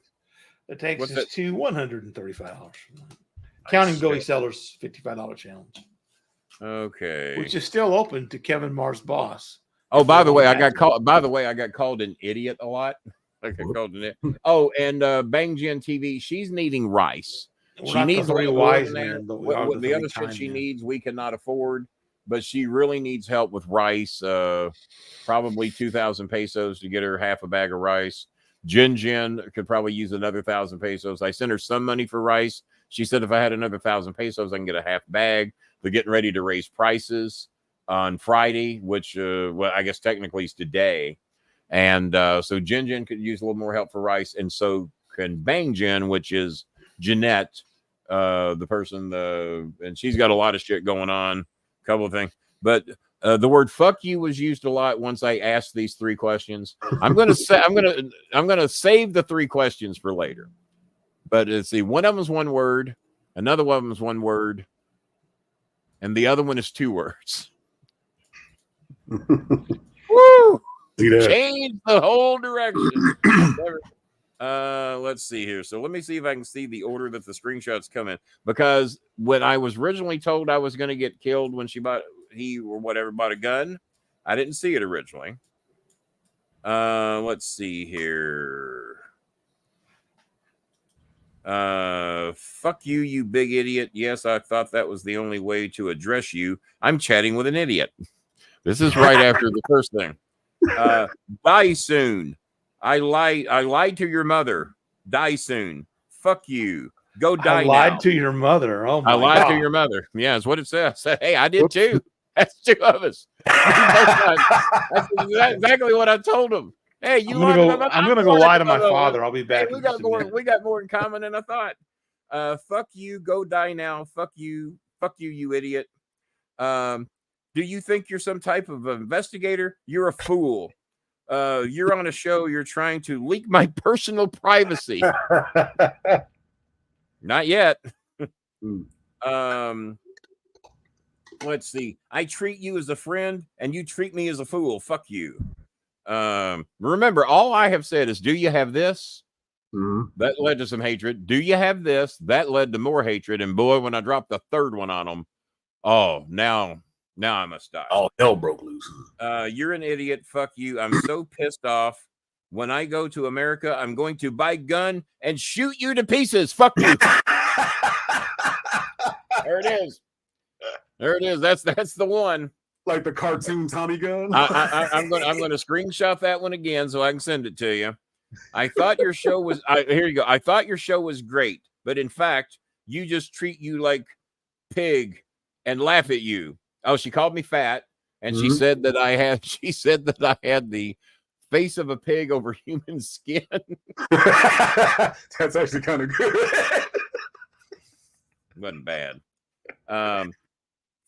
It takes us to $135. Counting Billy Sellers' $55 challenge. Okay. Which is still open to Kevin Marr's boss. Oh, by the way, I got called an idiot a lot. I got called an idiot. Oh, and Bang Jen TV, she's needing rice. She needs the other shit she needs, we cannot afford. But she really needs help with rice, probably 2,000 pesos to get her half a bag of rice. Jen could probably use another 1,000 pesos. I sent her some money for rice. She said if I had another 1,000 pesos, I can get a half bag. They're getting ready to raise prices on Friday, which I guess technically is today. And so Jen could use a little more help for rice. And so can Bang Jen, which is Jeanette, the person, and she's got a lot of shit going on. Couple of things, but the word "fuck you" was used a lot once I asked these 3 questions. I'm gonna save the 3 questions for later. But let's see, one of them is 1 word, another one of them is 1 word, and the other one is 2 words. Woo! Change the whole direction. Let's see here. So let me see if I can see the order that the screenshots come in. Because when I was originally told I was going to get killed when he bought a gun, I didn't see it originally. Let's see here. Fuck you, you big idiot. Yes, I thought that was the only way to address you. I'm chatting with an idiot. This is right after the first thing. Die soon. I lied to your mother. Die soon. Fuck you. Go die. I lied to your mother. Oh my God. I lied to your mother. Yeah, that's what it says. Hey, I did too. That's 2 of us. That's exactly what I told him. Hey, you lied to my mother. I'm gonna go lie to my father. I'll be back. Hey, we got more in common than I thought. Fuck you. Go die now. Fuck you. Fuck you, you idiot. Do you think you're some type of investigator? You're a fool. You're on a show. You're trying to leak my personal privacy. Not yet. Let's see. I treat you as a friend and you treat me as a fool. Fuck you. Remember, all I have said is, do you have this? That led to some hatred. Do you have this? That led to more hatred. And boy, when I dropped the 3rd one on them, oh, now I must die. All hell broke loose. You're an idiot. Fuck you. I'm so pissed off. When I go to America, I'm going to buy a gun and shoot you to pieces. Fuck you. There it is. There it is. That's the one. Like the cartoon Tommy gun. I'm going to screenshot that one again so I can send it to you. I thought your show was. Here you go. I thought your show was great. but in fact, you just treat you like pig and laugh at you. Oh, she called me fat, and she said that I had the face of a pig over human skin. That's actually kind of good. Wasn't bad.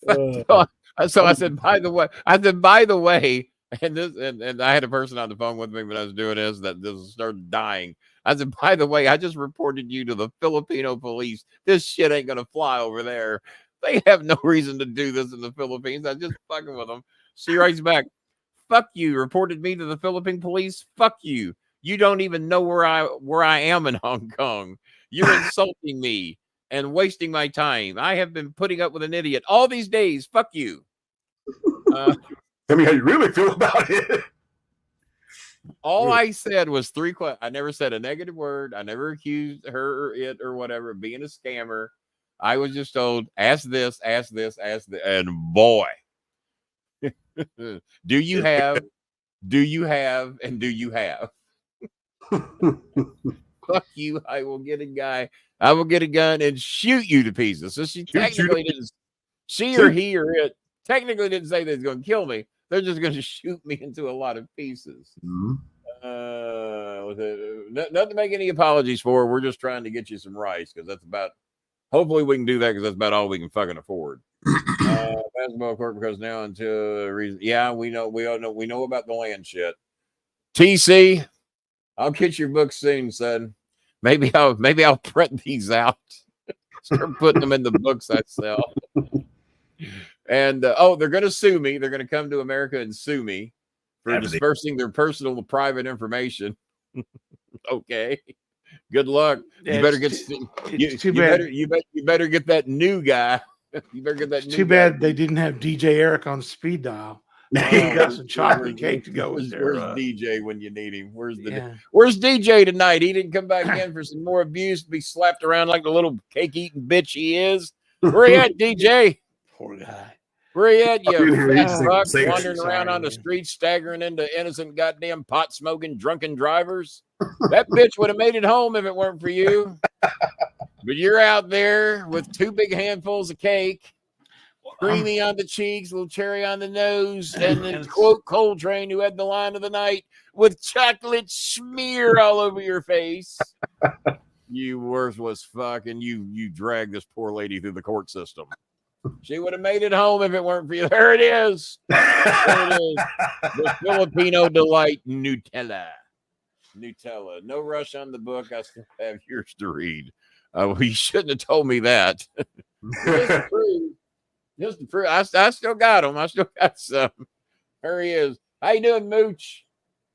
So I said, by the way, and I had a person on the phone with me when I was doing this that started dying. I said, by the way, I just reported you to the Filipino police. This shit ain't gonna fly over there. They have no reason to do this in the Philippines. I'm just fucking with them. She writes back, fuck you, reported me to the Philippine police. Fuck you. You don't even know where I am in Hong Kong. You're insulting me and wasting my time. I have been putting up with an idiot all these days. Fuck you. Tell me how you really feel about it. All I said was three questions. I never said a negative word. I never accused her or it or whatever of being a scammer. I was just told, ask this, ask this, ask this. And boy, do you have, and do you have? Fuck you. I will get a gun and shoot you to pieces. So she technically didn't, she or he or it technically didn't say they're going to kill me. They're just going to shoot me into a lot of pieces. Nothing to make any apologies for. We're just trying to get you some rice because that's about, hopefully we can do that because that's about all we can fucking afford. Basketball court because now until reason. Yeah, we know about the land shit. TC, I'll get your book soon, son. Maybe I'll print these out. Start putting them in the books I sell. And they're going to sue me. They're going to come to America and sue me for dispersing their personal private information. Okay. Good luck. You better get you better get that new guy. You better get that. Too bad they didn't have DJ Eric on speed dial. He got some chocolate cake to go with there. Where's DJ when you need him? Where's DJ tonight? He didn't come back in for some more abuse, be slapped around like the little cake eating bitch he is. Where you at, DJ? Poor guy. Where you at, you fat fuck, wandering around on the streets, staggering into innocent goddamn pot smoking drunken drivers? That bitch would have made it home if it weren't for you. But you're out there with 2 big handfuls of cake, creamy on the cheeks, little cherry on the nose, and then quote Coltrane, who had the line of the night, with chocolate smear all over your face. You worthless fuck, and you drag this poor lady through the court system. She would have made it home if it weren't for you. There it is. There it is. The Filipino Delight Nutella. No rush on the book. I still have yours to read. Well, you shouldn't have told me that. Just to prove, I still got them. I still got some. There he is. How you doing, Mooch?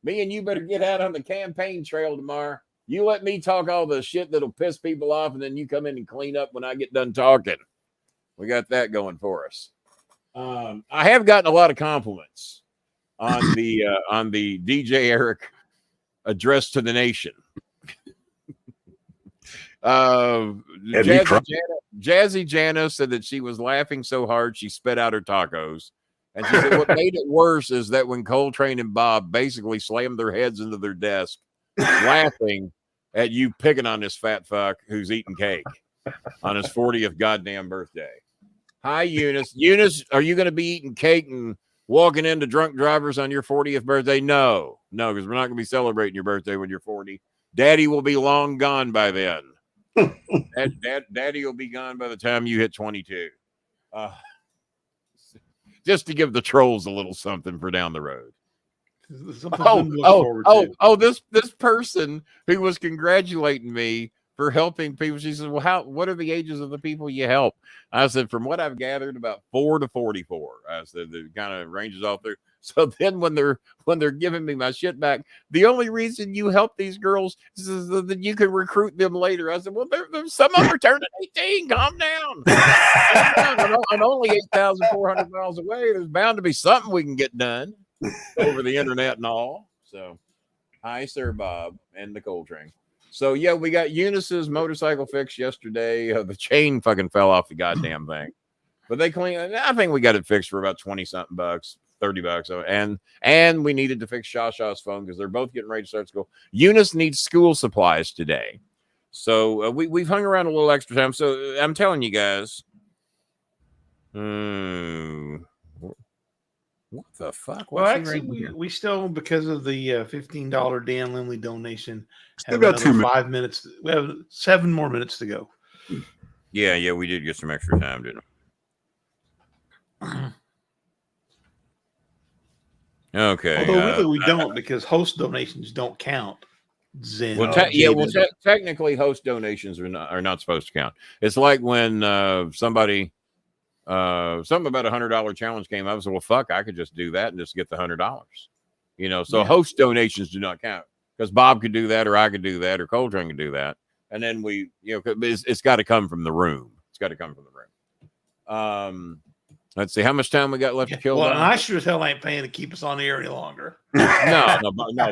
Me and you better get out on the campaign trail tomorrow. You let me talk all the shit that'll piss people off, and then you come in and clean up when I get done talking. We got that going for us. I have gotten a lot of compliments on the DJ Eric address to the nation. Jazzy Jana said that she was laughing so hard she spit out her tacos. And she said what made it worse is that when Coltrane and Bob basically slammed their heads into their desk laughing at you picking on this fat fuck who's eating cake on his 40th goddamn birthday. Hi, Eunice. Eunice, are you going to be eating cake and walking into drunk drivers on your 40th birthday? No, because we're not going to be celebrating your birthday when you're 40. Daddy will be long gone by then. Daddy will be gone by the time you hit 22. Just to give the trolls a little something for down the road. This person who was congratulating me for helping people. She said, well, what are the ages of the people you help? I said, from what I've gathered, about 4 to 44. I said, it kind of ranges off there. So then when they're giving me my shit back, the only reason you help these girls is that you can recruit them later. I said, well, some of them are turning 18. Calm down. I'm only 8,400 miles away. There's bound to be something we can get done over the internet and all. So hi, Sir Bob and the Coltrane. So yeah, we got Eunice's motorcycle fixed yesterday. The chain fucking fell off the goddamn thing, but they cleaned. I think we got it fixed for about 20 something bucks, $30. And we needed to fix Shaw's phone because they're both getting ready to start school. Eunice needs school supplies today, So we've hung around a little extra time. So I'm telling you guys, what the fuck? Well, actually, we still, because of the $15 Dan Lindley donation, Still have got another 2 minutes. 5 minutes. We have 7 more minutes to go. Yeah, we did get some extra time, didn't we? Okay. Although really we don't, because host donations don't count. Zen. Well, technically, host donations are not supposed to count. It's like when somebody something about $100 challenge came up. I said, well, fuck, I could just do that and just get the $100. So host donations do not count, because Bob could do that, or I could do that, or Coltrane could do that, and then we, it's got to come from the room. It's got to come from the room. Let's see how much time we got left to kill. Well, and I sure as hell ain't paying to keep us on the air any longer. No,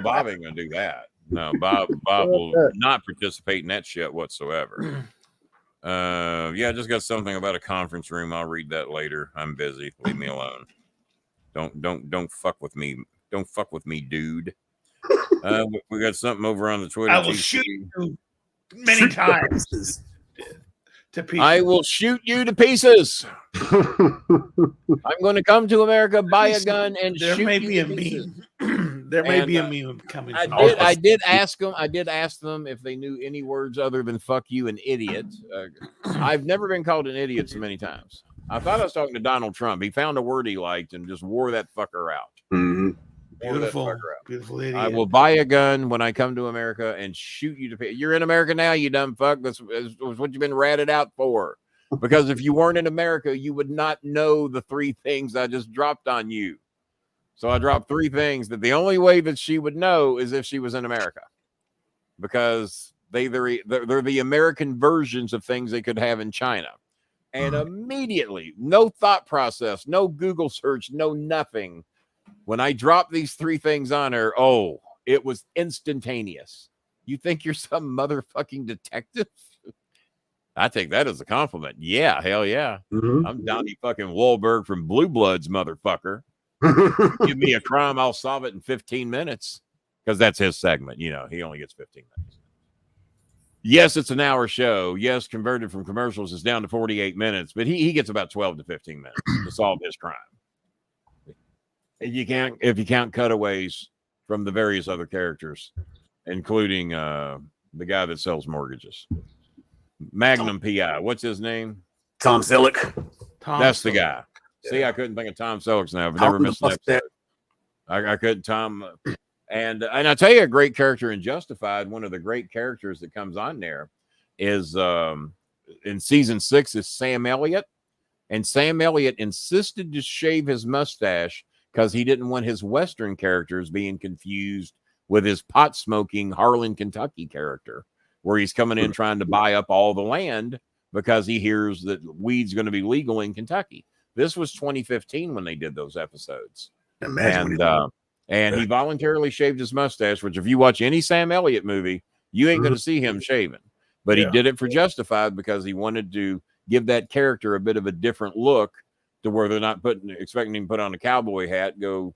Bob ain't gonna do that. No, Bob will not participate in that shit whatsoever. I just got something about a conference room. I'll read that later. I'm busy. Leave me alone. Don't fuck with me. Don't fuck with me, dude. We got something over on the Twitter. I will shoot you many times. I will shoot you to pieces. I'm going to come to America, buy a gun, and there shoot may you be a to pieces. meme. There may be a meme coming. I did ask them if they knew any words other than "fuck you" and "idiot." I've never been called an idiot so many times. I thought I was talking to Donald Trump. He found a word he liked and just wore that fucker out. Mm-hmm. Beautiful idiot. I will buy a gun when I come to America and shoot you to pieces. You're in America now, you dumb fuck. That's what you've been ratted out for. Because if you weren't in America, you would not know the 3 things I just dropped on you. So I dropped 3 things that the only way that she would know is if she was in America, because they're the American versions of things they could have in China. And immediately, no thought process, no Google search, no nothing. When I dropped these 3 things on her, it was instantaneous. You think you're some motherfucking detective? I take that as a compliment. Yeah, hell yeah. Mm-hmm. I'm Donnie fucking Wahlberg from Blue Bloods, motherfucker. Give me a crime, I'll solve it in 15 minutes. Because that's his segment. He only gets 15 minutes. Yes, it's an hour show. Yes, converted from commercials is down to 48 minutes. But he gets about 12 to 15 minutes to solve his crime. If you count cutaways from the various other characters, including the guy that sells mortgages. Magnum PI. What's his name? Tom Selleck. That's the guy. See, I couldn't think of Tom Selleck's name. I've never missed an episode. I couldn't. Tom. And I tell you, a great character in Justified, one of the great characters that comes on there is in season 6 is Sam Elliott. And Sam Elliott insisted to shave his mustache because he didn't want his Western characters being confused with his pot-smoking Harlan, Kentucky character, where he's coming in trying to buy up all the land because he hears that weed's going to be legal in Kentucky. This was 2015 when they did those episodes. And he voluntarily shaved his mustache, which if you watch any Sam Elliott movie, you ain't going to see him shaving. But he did it for Justified because he wanted to give that character a bit of a different look, to where they're not expecting him to put on a cowboy hat, go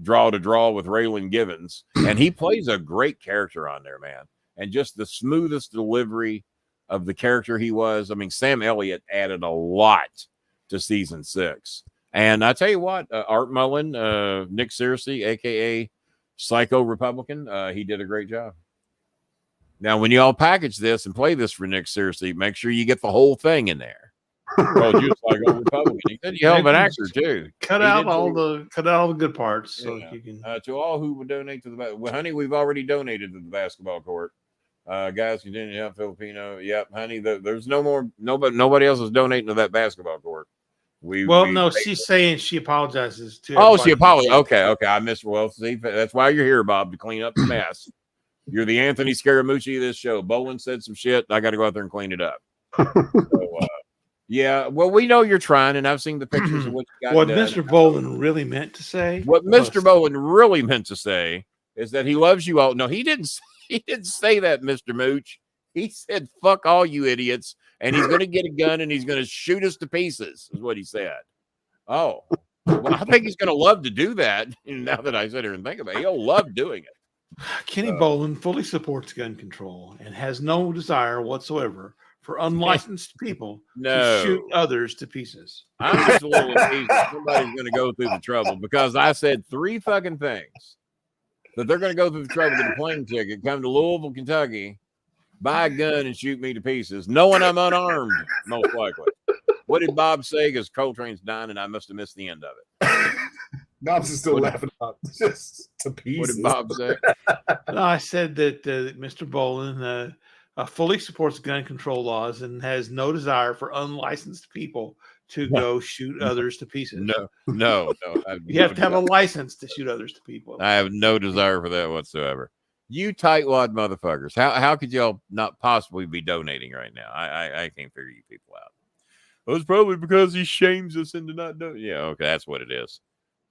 draw to draw with Raylan Givens. And he plays a great character on there, man. And just the smoothest delivery of the character he was. I mean, Sam Elliott added a lot to season 6. And I tell you what, Art Mullen, Nick Searcy, a.k.a. Psycho Republican, he did a great job. Now, when you all package this and play this for Nick Searcy, make sure you get the whole thing in there. Oh, you Psycho Republican. He said you hell of an actor, too. Cut out all the good parts. So you can... to all who would donate to the... Well, honey, we've already donated to the basketball court. Guys, continue to help Filipino. Yep, honey, there's no more... Nobody else is donating to that basketball court. She's saying she apologizes to. Oh, she apologized. Okay. I missed. Well, see, that's why you're here, Bob, to clean up the mess. You're the Anthony Scaramucci of this show. Bolin said some shit. I got to go out there and clean it up. Yeah. Well, we know you're trying, and I've seen the pictures of what you got. What Mr. Bolin really meant to say. What Mr. Bolin really meant to say is that he loves you all. No, he didn't. He didn't say that, Mr. Mooch. He said, "Fuck all you idiots." And he's going to get a gun and he's going to shoot us to pieces, is what he said. Oh, well, I think he's going to love to do that. Now that I sit here and think about it, he'll love doing it. Kenny Bolin fully supports gun control and has no desire whatsoever for unlicensed people to shoot others to pieces. I'm just a little amazed that somebody's going to go through the trouble because I said 3 fucking things that they're going to go through the trouble, get a plane ticket, come to Louisville, Kentucky, buy a gun and shoot me to pieces, knowing I'm unarmed, most likely. What did Bob say? Because Coltrane's dying and I must have missed the end of it. Bob's is still laughing about just to pieces. What did Bob say? No, I said that Mr. Bolin fully supports gun control laws and has no desire for unlicensed people to go shoot others to pieces. No. You have to have a license to shoot others to people. I have no desire for that whatsoever. You tightwad motherfuckers. How could y'all not possibly be donating right now? I can't figure you people out. Well, it's probably because he shames us into not doing. Yeah, okay, that's what it is.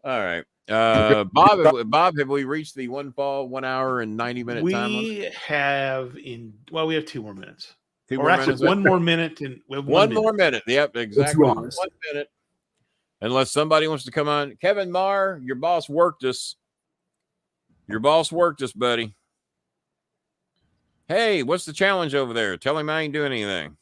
All right. Bob, have we reached the 1 hour and 90-minute time limit? We have 2 more minutes. 2 more minutes. 1 more minute and one more minute. Yep, exactly. 2 hours. 1 minute. Unless somebody wants to come on. Kevin Marr, your boss worked us. Your boss worked us, buddy. Hey, what's the challenge over there? Tell him I ain't doing anything.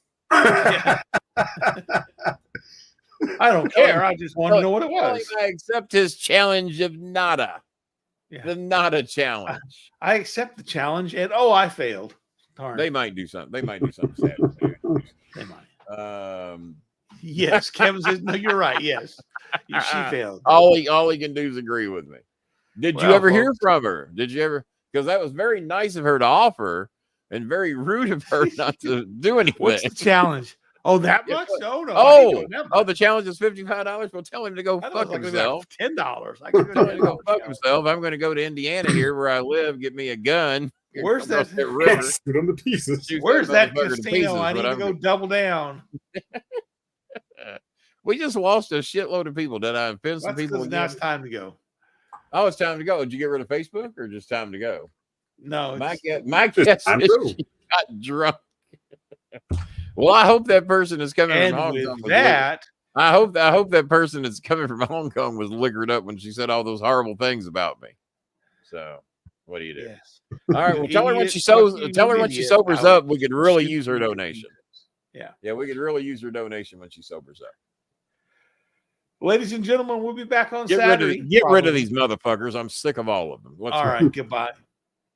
I don't care. I just want to know what it was. I accept his challenge of nada. Yeah. The nada challenge. I accept the challenge, and I failed. Darn. They might do something. They might do something sad. They might. Yes, Kevin says no. You're right. Yes, she failed. All he can do is agree with me. Did you ever hear from her? Did you ever? Because that was very nice of her to offer, and very rude of her not to do anything. What's the challenge? Oh, that much? No. The challenge is $55. Well, tell him to go fuck himself. $10. I can tell him to go fuck himself. I'm going to go to Indiana here where I live, get me a gun. Where's that river? Shoot them to pieces. Where's that casino? I need to go double down. We just lost a shitload of people. Did I offend some people? Now it's time to go. Oh, it's time to go. Did you get rid of Facebook or just time to go? No. My guess is she got drunk. Well, I hope that person is coming from Hong Kong. I hope that person is coming from Hong Kong was liquored up when she said all those horrible things about me. So, what do you do? Yes. All right. Well, tell her when she sobers up. We could really use her donation. Yeah, we could really use her donation when she sobers up. Ladies and gentlemen, we'll be back on Saturday. Get rid of these motherfuckers. I'm sick of all of them. All right. Goodbye.